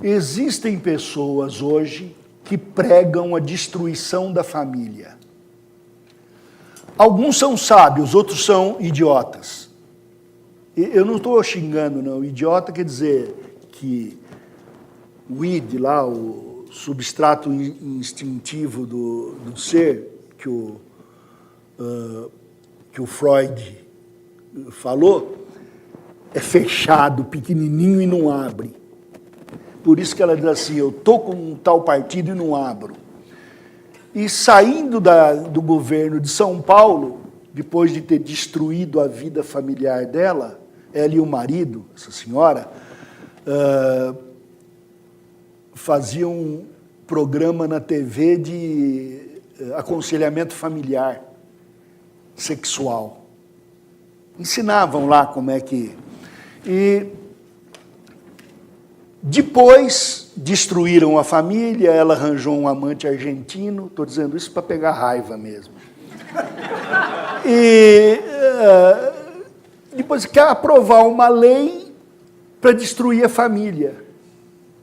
Existem pessoas hoje que pregam a destruição da família. Alguns são sábios, outros são idiotas. Eu não estou xingando, não. Idiota quer dizer que o id lá, o substrato instintivo do ser, que o Freud falou, é fechado, pequenininho e não abre. Por isso que ela diz assim, eu estou com um tal partido e não abro. E saindo do governo de São Paulo, depois de ter destruído a vida familiar dela, ela e o marido, essa senhora, faziam um programa na TV de aconselhamento familiar, sexual. Ensinavam lá como é que... E depois destruíram a família, ela arranjou um amante argentino, estou dizendo isso para pegar raiva mesmo. E depois quer aprovar uma lei para destruir a família.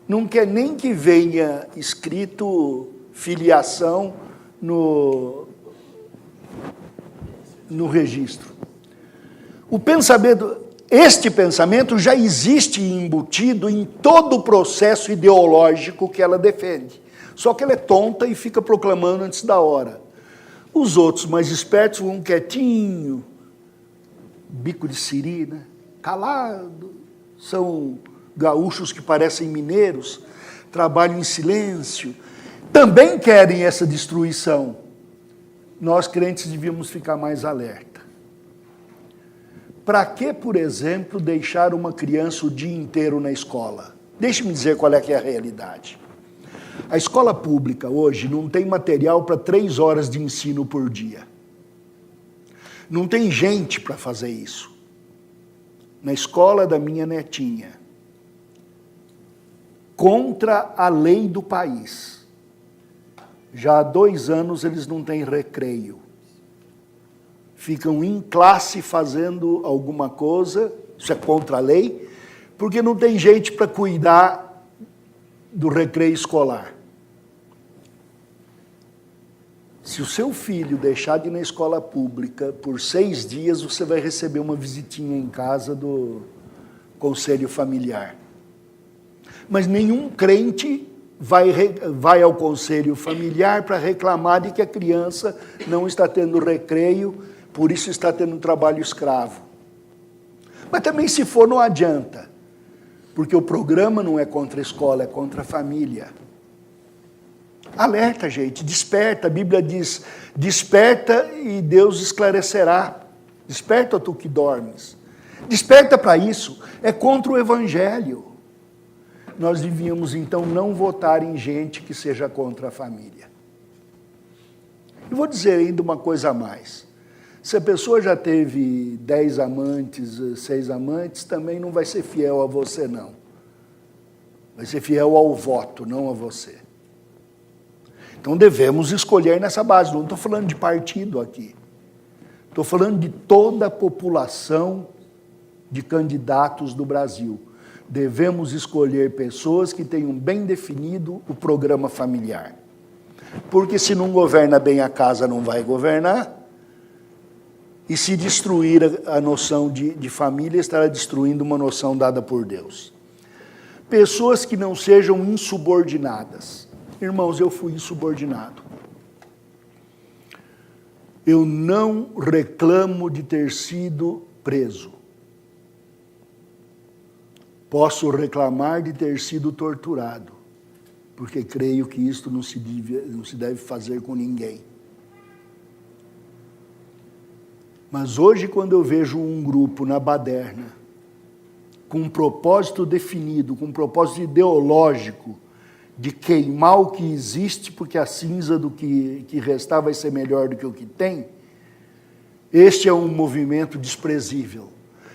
Não quer nem que venha escrito filiação no registro. Este pensamento já existe embutido em todo o processo ideológico que ela defende. Só que ela é tonta e fica proclamando antes da hora. Os outros mais espertos vão quietinho, bico de siri, né? Calado, são gaúchos que parecem mineiros, trabalham em silêncio, também querem essa destruição. Nós crentes devíamos ficar mais alerta. Para que, por exemplo, deixar uma criança o dia inteiro na escola? Deixe-me dizer qual é que é a realidade. A escola pública hoje não tem material para 3 horas de ensino por dia. Não tem gente para fazer isso. Na escola da minha netinha, contra a lei do país, já há 2 anos eles não têm recreio. Ficam em classe fazendo alguma coisa, isso é contra a lei, porque não tem gente para cuidar do recreio escolar. Se o seu filho deixar de ir na escola pública por 6 dias, você vai receber uma visitinha em casa do conselho familiar. Mas nenhum crente vai ao conselho familiar para reclamar de que a criança não está tendo recreio, por isso está tendo um trabalho escravo. Mas também se for não adianta, porque o programa não é contra a escola, é contra a família. Alerta, gente, desperta. A Bíblia diz, desperta e Deus esclarecerá. Desperta, tu que dormes. Desperta para isso, é contra o Evangelho. Nós devíamos, então, não votar em gente que seja contra a família. E vou dizer ainda uma coisa a mais. Se a pessoa já teve 10 amantes, 6 amantes, também não vai ser fiel a você, não. Vai ser fiel ao voto, não a você. Então devemos escolher nessa base. Não estou falando de partido aqui. Estou falando de toda a população de candidatos do Brasil. Devemos escolher pessoas que tenham bem definido o programa familiar. Porque se não governa bem a casa, não vai governar. E se destruir a noção de família, estará destruindo uma noção dada por Deus. Pessoas que não sejam insubordinadas. Irmãos, eu fui insubordinado. Eu não reclamo de ter sido preso. Posso reclamar de ter sido torturado, porque creio que isto não se deve fazer com ninguém. Mas hoje, quando eu vejo um grupo na baderna, com um propósito definido, com um propósito ideológico, de queimar o que existe, porque a cinza do que restar vai ser melhor do que o que tem, Este é um movimento desprezível,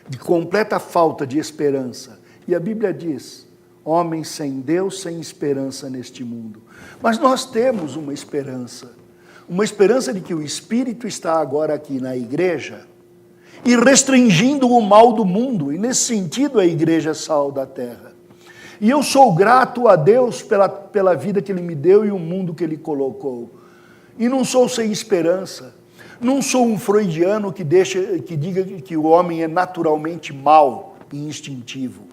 de completa falta de esperança. E a Bíblia diz, homens sem Deus, sem esperança neste mundo. Mas nós temos uma esperança de que o Espírito está agora aqui na igreja e restringindo o mal do mundo. E nesse sentido a igreja é sal da terra. E eu sou grato a Deus pela vida que Ele me deu e o mundo que Ele colocou. E não sou sem esperança. Não sou um freudiano que diga que o homem é naturalmente mau e instintivo.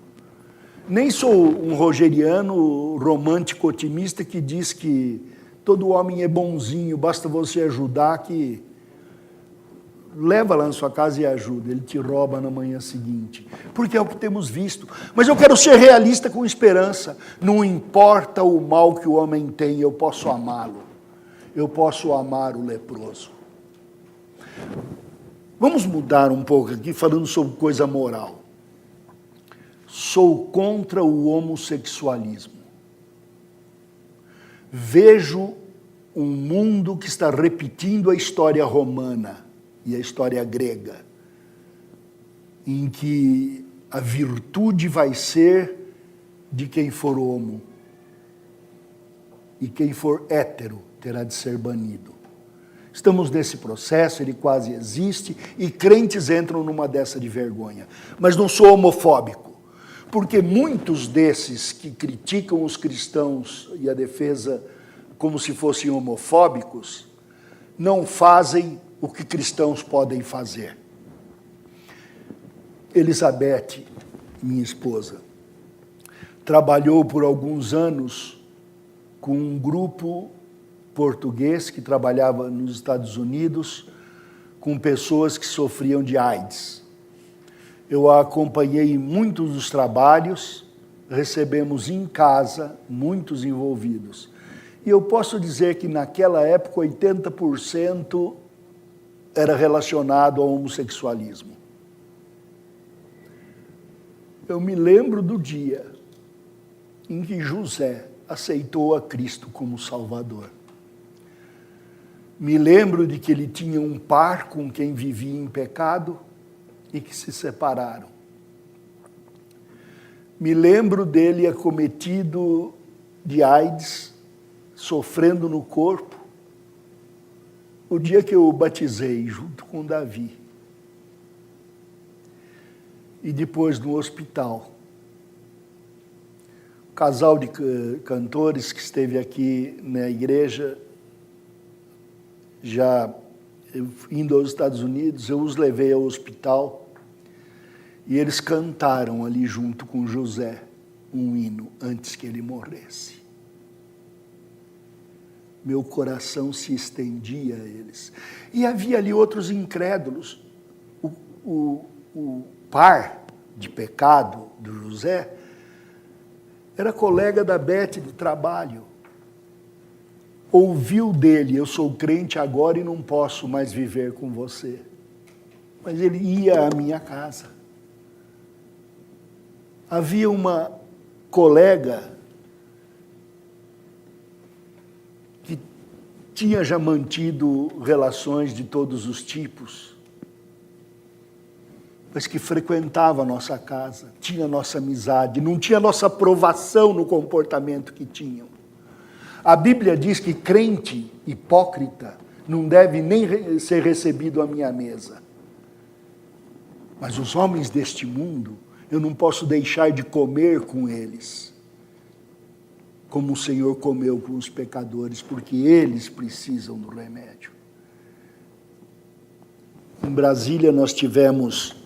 Nem sou um rogeriano romântico otimista que diz que todo homem é bonzinho, basta você ajudar que leva lá na sua casa e ajuda, ele te rouba na manhã seguinte. Porque é o que temos visto. Mas eu quero ser realista com esperança. Não importa o mal que o homem tem, eu posso amá-lo. Eu posso amar o leproso. Vamos mudar um pouco aqui, falando sobre coisa moral. Sou contra o homossexualismo. Vejo um mundo que está repetindo a história romana e a história grega, em que a virtude vai ser de quem for homo, e quem for hétero terá de ser banido. Estamos nesse processo, ele quase existe, e crentes entram numa dessa de vergonha. Mas não sou homofóbico, porque muitos desses que criticam os cristãos e a defesa como se fossem homofóbicos, não fazem o que cristãos podem fazer. Elizabeth, minha esposa, trabalhou por alguns anos com um grupo português que trabalhava nos Estados Unidos com pessoas que sofriam de AIDS. Eu a acompanhei em muitos dos trabalhos, recebemos em casa muitos envolvidos. E eu posso dizer que naquela época 80% era relacionado ao homossexualismo. Eu me lembro do dia em que José aceitou a Cristo como Salvador. Me lembro de que ele tinha um par com quem vivia em pecado e que se separaram. Me lembro dele acometido de AIDS, sofrendo no corpo, o dia que eu o batizei junto com Davi. E depois no hospital. O casal de cantores que esteve aqui na igreja, já indo aos Estados Unidos, eu os levei ao hospital e eles cantaram ali junto com José um hino antes que ele morresse. Meu coração se estendia a eles. E havia ali outros incrédulos. O par de pecado do José era colega da Beth de trabalho. Ouviu dele, eu sou crente agora e não posso mais viver com você. Mas ele ia à minha casa. Havia uma colega que tinha já mantido relações de todos os tipos, mas que frequentava a nossa casa, tinha nossa amizade, não tinha nossa aprovação no comportamento que tinham. A Bíblia diz que crente hipócrita não deve nem ser recebido à minha mesa. Mas os homens deste mundo, eu não posso deixar de comer com eles, como o Senhor comeu com os pecadores, porque eles precisam do remédio. Em Brasília nós tivemos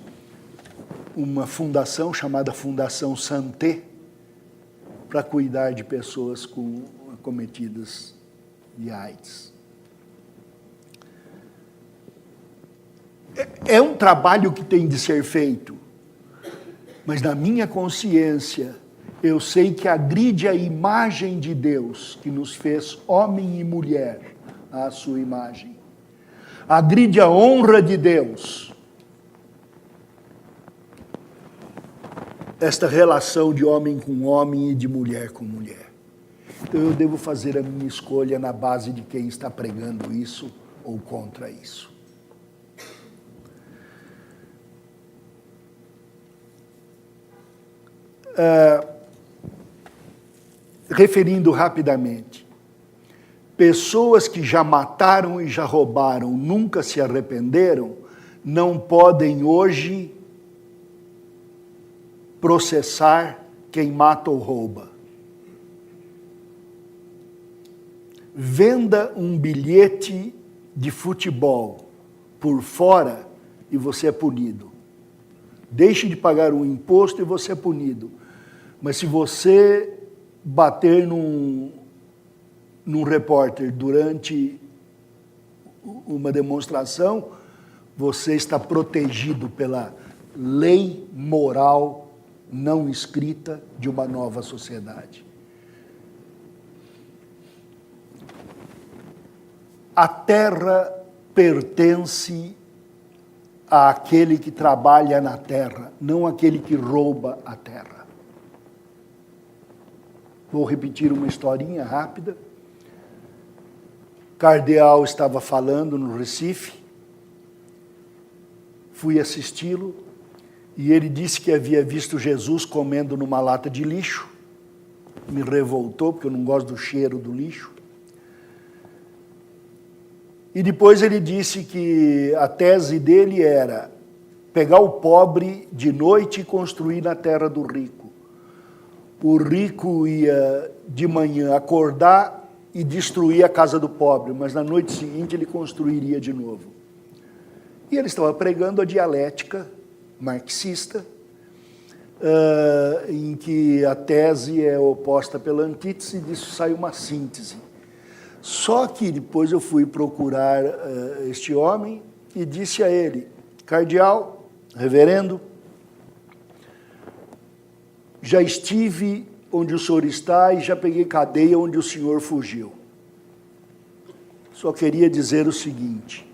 uma fundação chamada Fundação Santé, para cuidar de pessoas acometidas de AIDS. É um trabalho que tem de ser feito, mas na minha consciência, eu sei que agride a imagem de Deus, que nos fez homem e mulher à sua imagem. Agride a honra de Deus. Esta relação de homem com homem e de mulher com mulher. Então eu devo fazer a minha escolha na base de quem está pregando isso ou contra isso. referindo rapidamente, pessoas que já mataram e já roubaram, nunca se arrependeram, não podem hoje processar quem mata ou rouba. Venda um bilhete de futebol por fora e você é punido. Deixe de pagar um imposto e você é punido. Mas se você bater num repórter durante uma demonstração, você está protegido pela lei moral não escrita de uma nova sociedade. A terra pertence àquele que trabalha na terra, não àquele que rouba a terra. Vou repetir uma historinha rápida. Cardeal estava falando no Recife, fui assisti-lo, e ele disse que havia visto Jesus comendo numa lata de lixo. Me revoltou, porque eu não gosto do cheiro do lixo. E depois ele disse que a tese dele era pegar o pobre de noite e construir na terra do rico. O rico ia de manhã acordar e destruir a casa do pobre, mas na noite seguinte ele construiria de novo. E ele estava pregando a dialética marxista, em que a tese é oposta pela antítese, e disso sai uma síntese. Só que depois eu fui procurar este homem e disse a ele: cardeal, reverendo, já estive onde o senhor está e já peguei cadeia onde o senhor fugiu. Só queria dizer o seguinte: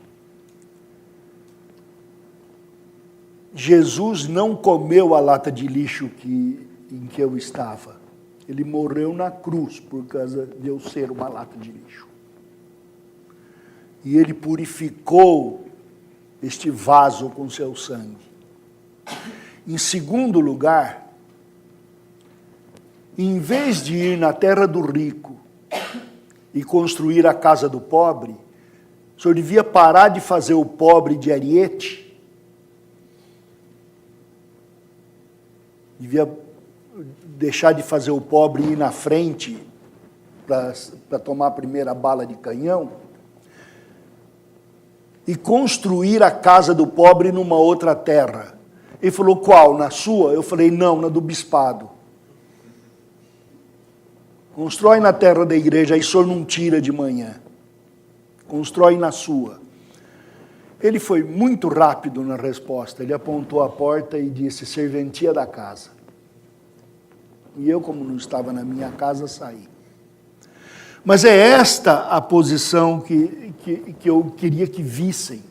Jesus não comeu a lata de lixo em que eu estava. Ele morreu na cruz por causa de eu ser uma lata de lixo. E ele purificou este vaso com seu sangue. Em segundo lugar, em vez de ir na terra do rico e construir a casa do pobre, o senhor devia parar de fazer o pobre de ariete, devia deixar de fazer o pobre ir na frente para tomar a primeira bala de canhão e construir a casa do pobre numa outra terra. Ele falou: qual? Na sua? Eu falei: não, na do bispado. Constrói na terra da igreja, aí o senhor não tira de manhã. Constrói na sua. Ele foi muito rápido na resposta. Ele apontou a porta e disse: serventia da casa. E eu, como não estava na minha casa, saí. Mas é esta a posição que eu queria que vissem.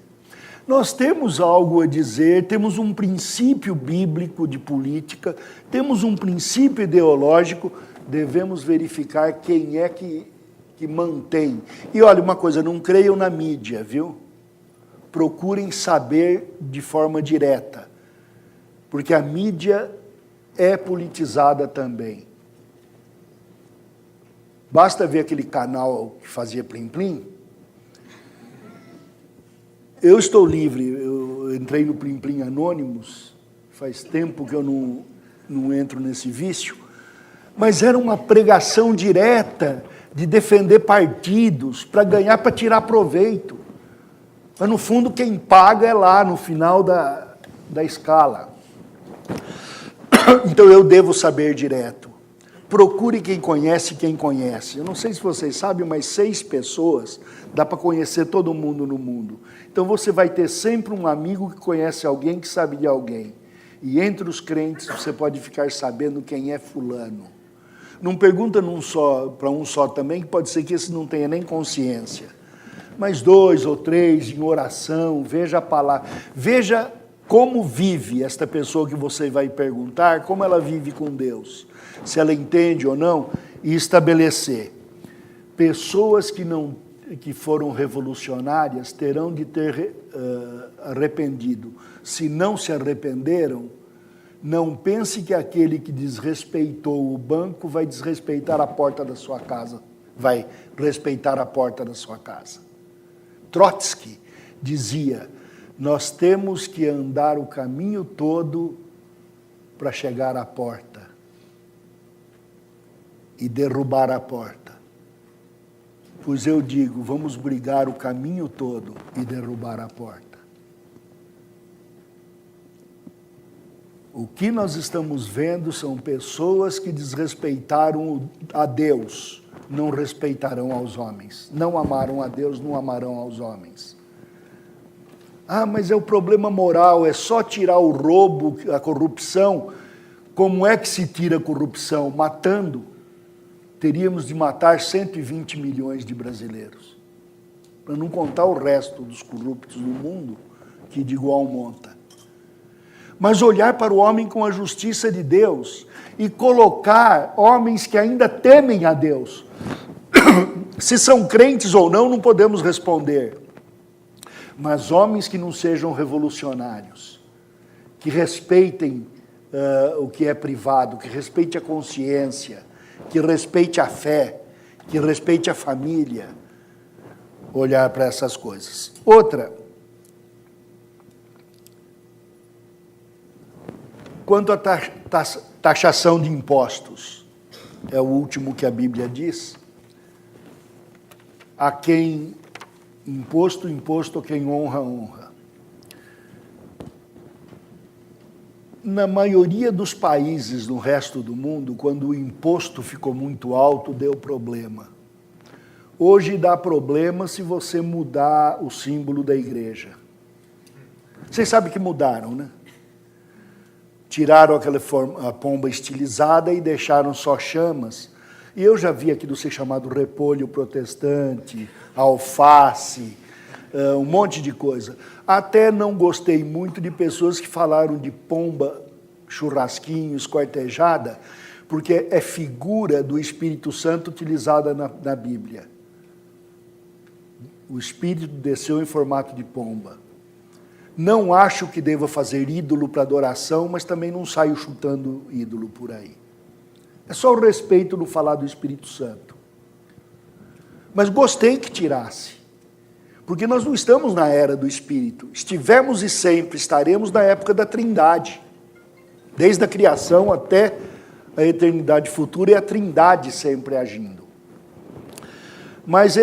Nós temos algo a dizer, temos um princípio bíblico de política, temos um princípio ideológico, devemos verificar quem é que mantém. E olha, uma coisa, não creiam na mídia, viu? Procurem saber de forma direta, porque a mídia é politizada também. Basta ver aquele canal que fazia Plim-Plim. Eu estou livre, eu entrei no Plim-Plim Anônimos, faz tempo que eu não entro nesse vício, mas era uma pregação direta de defender partidos para ganhar, para tirar proveito. Mas no fundo quem paga é lá no final da escala. Então eu devo saber direto. Procure quem conhece. Eu não sei se vocês sabem, mas 6 pessoas dá para conhecer todo mundo no mundo. Então você vai ter sempre um amigo que conhece alguém que sabe de alguém. E entre os crentes você pode ficar sabendo quem é fulano. Não pergunta para um só também, que pode ser que esse não tenha nem consciência. Mas 2 ou 3 em oração, veja a palavra. Veja como vive esta pessoa que você vai perguntar, como ela vive com Deus. Se ela entende ou não, e estabelecer. Pessoas que foram revolucionárias terão de ter arrependido. Se não se arrependeram, Não pense que aquele que desrespeitou o banco vai desrespeitar a porta da sua casa, vai respeitar a porta da sua casa. Trotsky dizia, nós temos que andar o caminho todo para chegar à porta e derrubar a porta. Pois eu digo, vamos brigar o caminho todo e derrubar a porta. O que nós estamos vendo são pessoas que desrespeitaram a Deus, não respeitarão aos homens. Não amaram a Deus, não amarão aos homens. Ah, mas é o problema moral, é só tirar o roubo, a corrupção. Como é que se tira a corrupção? Matando. Teríamos de matar 120 milhões de brasileiros. Para não contar o resto dos corruptos do mundo, que de igual monta. Mas olhar para o homem com a justiça de Deus e colocar homens que ainda temem a Deus. Se são crentes ou não, não podemos responder. Mas homens que não sejam revolucionários, que respeitem o que é privado, que respeite a consciência, que respeite a fé, que respeite a família. Olhar para essas coisas. Outra, quanto à taxação de impostos, é o último que a Bíblia diz, a quem imposto, a quem honra, honra. Na maioria dos países no resto do mundo, quando o imposto ficou muito alto, deu problema. Hoje dá problema se você mudar o símbolo da igreja. Vocês sabem que mudaram, né? Tiraram aquela pomba estilizada e deixaram só chamas. E eu já vi aquilo ser chamado repolho protestante, alface, um monte de coisa. Até não gostei muito de pessoas que falaram de pomba, churrasquinho, esquartejada, porque é figura do Espírito Santo utilizada na Bíblia. O Espírito desceu em formato de pomba. Não acho que deva fazer ídolo para adoração, mas também não saio chutando ídolo por aí. É só o respeito no falar do Espírito Santo. Mas gostei que tirasse. Porque nós não estamos na era do Espírito. Estivemos e sempre estaremos na época da Trindade. Desde a criação até a eternidade futura, é a Trindade sempre agindo. Mas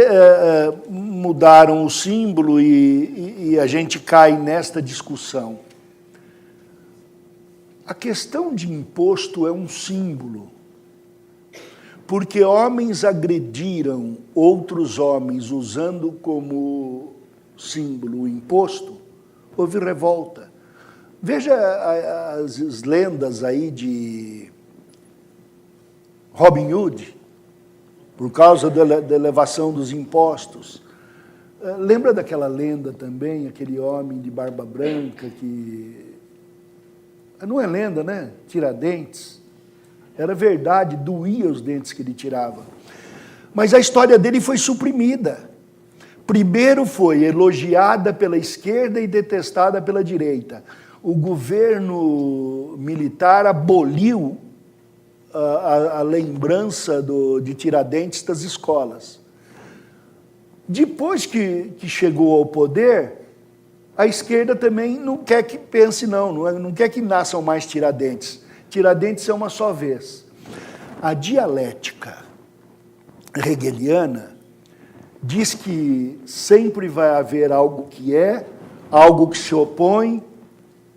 mudaram o símbolo e a gente cai nesta discussão. A questão de imposto é um símbolo. Porque homens agrediram outros homens usando como símbolo o imposto, houve revolta. Veja as lendas aí de Robin Hood, por causa da elevação dos impostos. Lembra daquela lenda também, aquele homem de barba branca que... Não é lenda, né? Tiradentes. Era verdade, doía os dentes que ele tirava. Mas a história dele foi suprimida. Primeiro foi elogiada pela esquerda e detestada pela direita. O governo militar aboliu a lembrança de Tiradentes das escolas. Depois que chegou ao poder, a esquerda também não quer que pense não quer que nasçam mais Tiradentes. Tiradentes é uma só vez. A dialética hegeliana diz que sempre vai haver algo que é, algo que se opõe,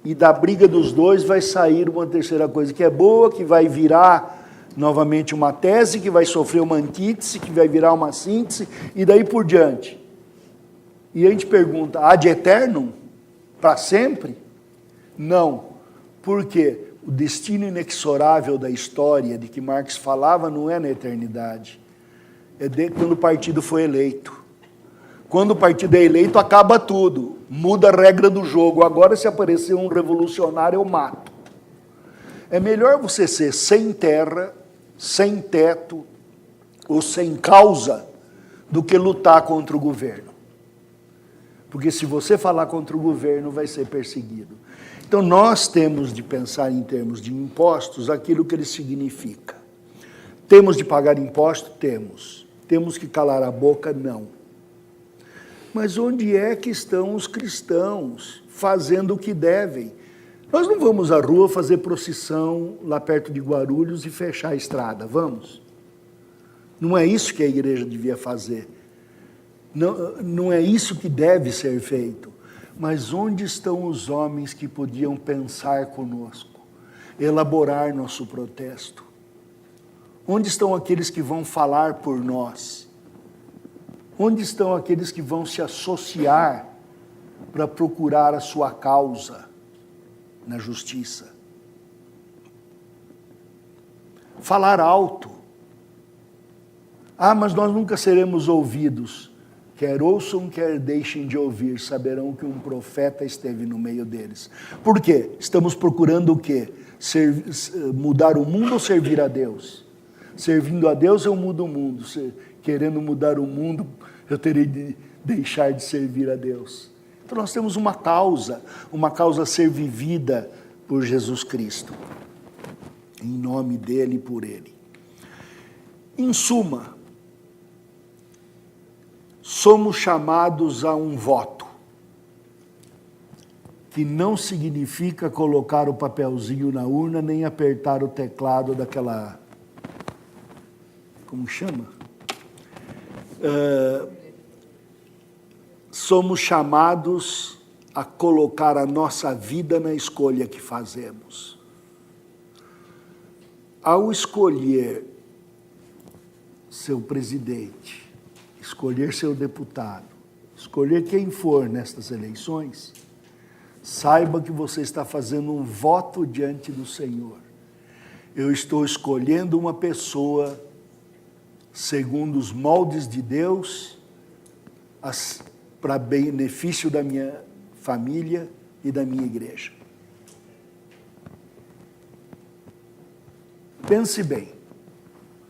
e da briga dos dois vai sair uma terceira coisa que é boa, que vai virar novamente uma tese, que vai sofrer uma antítese, que vai virar uma síntese, e daí por diante. E a gente pergunta, ad eternum? Para sempre? Não. Por quê? O destino inexorável da história de que Marx falava não é na eternidade. É quando o partido foi eleito. Quando o partido é eleito, acaba tudo. Muda a regra do jogo. Agora, se aparecer um revolucionário, eu mato. É melhor você ser sem terra, sem teto ou sem causa do que lutar contra o governo. Porque se você falar contra o governo, vai ser perseguido. Então nós temos de pensar em termos de impostos aquilo que ele significa. Temos de pagar imposto? Temos. Temos que calar a boca? Não. Mas onde é que estão os cristãos fazendo o que devem? Nós não vamos à rua fazer procissão lá perto de Guarulhos e fechar a estrada, vamos? Não é isso que a igreja devia fazer. Não é isso que deve ser feito. Mas onde estão os homens que podiam pensar conosco, elaborar nosso protesto? Onde estão aqueles que vão falar por nós? Onde estão aqueles que vão se associar para procurar a sua causa na justiça? Falar alto. Mas nós nunca seremos ouvidos. Quer ouçam, quer deixem de ouvir, saberão que um profeta esteve no meio deles. Por quê? Estamos procurando o quê? Mudar o mundo ou servir a Deus? Servindo a Deus eu mudo o mundo. Querendo mudar o mundo, eu terei de deixar de servir a Deus. Então nós temos uma causa a ser vivida por Jesus Cristo. Em nome dele e por ele. Em suma, somos chamados a um voto, que não significa colocar o papelzinho na urna, nem apertar o teclado daquela... Como chama? Somos chamados a colocar a nossa vida na escolha que fazemos. Ao escolher seu presidente, escolher seu deputado, escolher quem for nestas eleições, saiba que você está fazendo um voto diante do Senhor. Eu estou escolhendo uma pessoa segundo os moldes de Deus, para benefício da minha família e da minha igreja. Pense bem.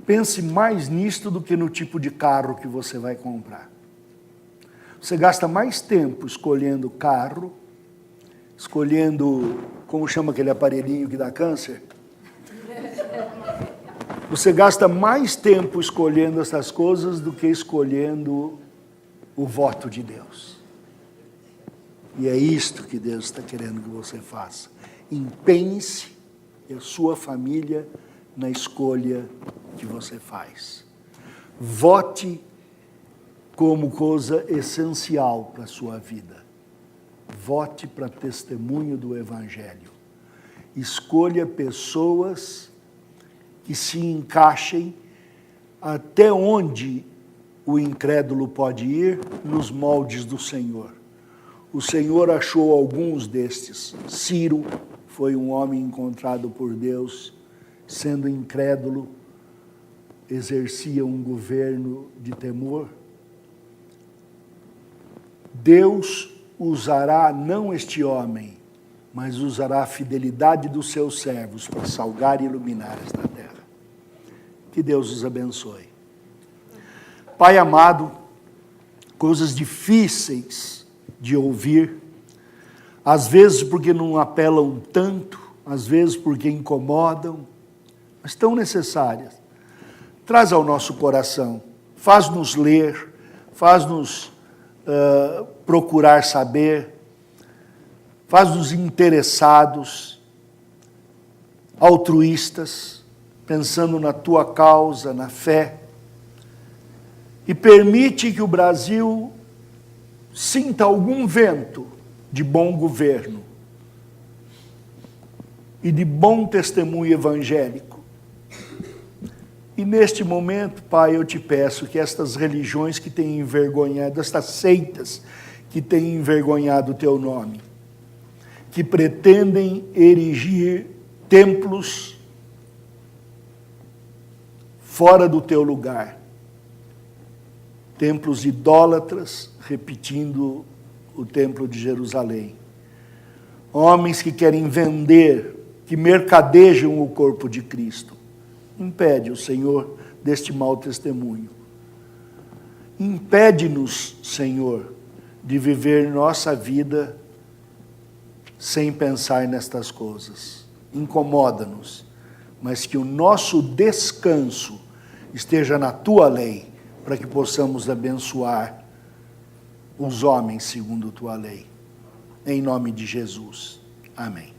Pense mais nisto do que no tipo de carro que você vai comprar. Você gasta mais tempo escolhendo carro, escolhendo, como chama aquele aparelhinho que dá câncer? Você gasta mais tempo escolhendo essas coisas do que escolhendo o voto de Deus. E é isto que Deus está querendo que você faça. Empenhe-se e a sua família na escolha que você faz. Vote como coisa essencial para a sua vida. Vote para testemunho do Evangelho. Escolha pessoas que se encaixem até onde o incrédulo pode ir nos moldes do Senhor. O Senhor achou alguns destes. Ciro foi um homem encontrado por Deus, sendo incrédulo, exercia um governo de temor. Deus usará não este homem, mas usará a fidelidade dos seus servos para salgar e iluminar esta terra. Que Deus os abençoe. Pai amado, coisas difíceis de ouvir, às vezes porque não apelam tanto, às vezes porque incomodam, mas tão necessárias. Traz ao nosso coração, faz-nos ler, faz-nos procurar saber, faz-nos interessados, altruístas, pensando na tua causa, na fé, e permite que o Brasil sinta algum vento de bom governo e de bom testemunho evangélico. E neste momento, Pai, eu te peço que estas religiões que têm envergonhado, estas seitas que têm envergonhado o teu nome, que pretendem erigir templos fora do teu lugar, templos idólatras, repetindo o templo de Jerusalém. Homens que querem vender, que mercadejam o corpo de Cristo. Impede o Senhor deste mau testemunho. Impede-nos, Senhor, de viver nossa vida sem pensar nestas coisas. Incomoda-nos, mas que o nosso descanso esteja na tua lei, para que possamos abençoar os homens segundo tua lei. Em nome de Jesus. Amém.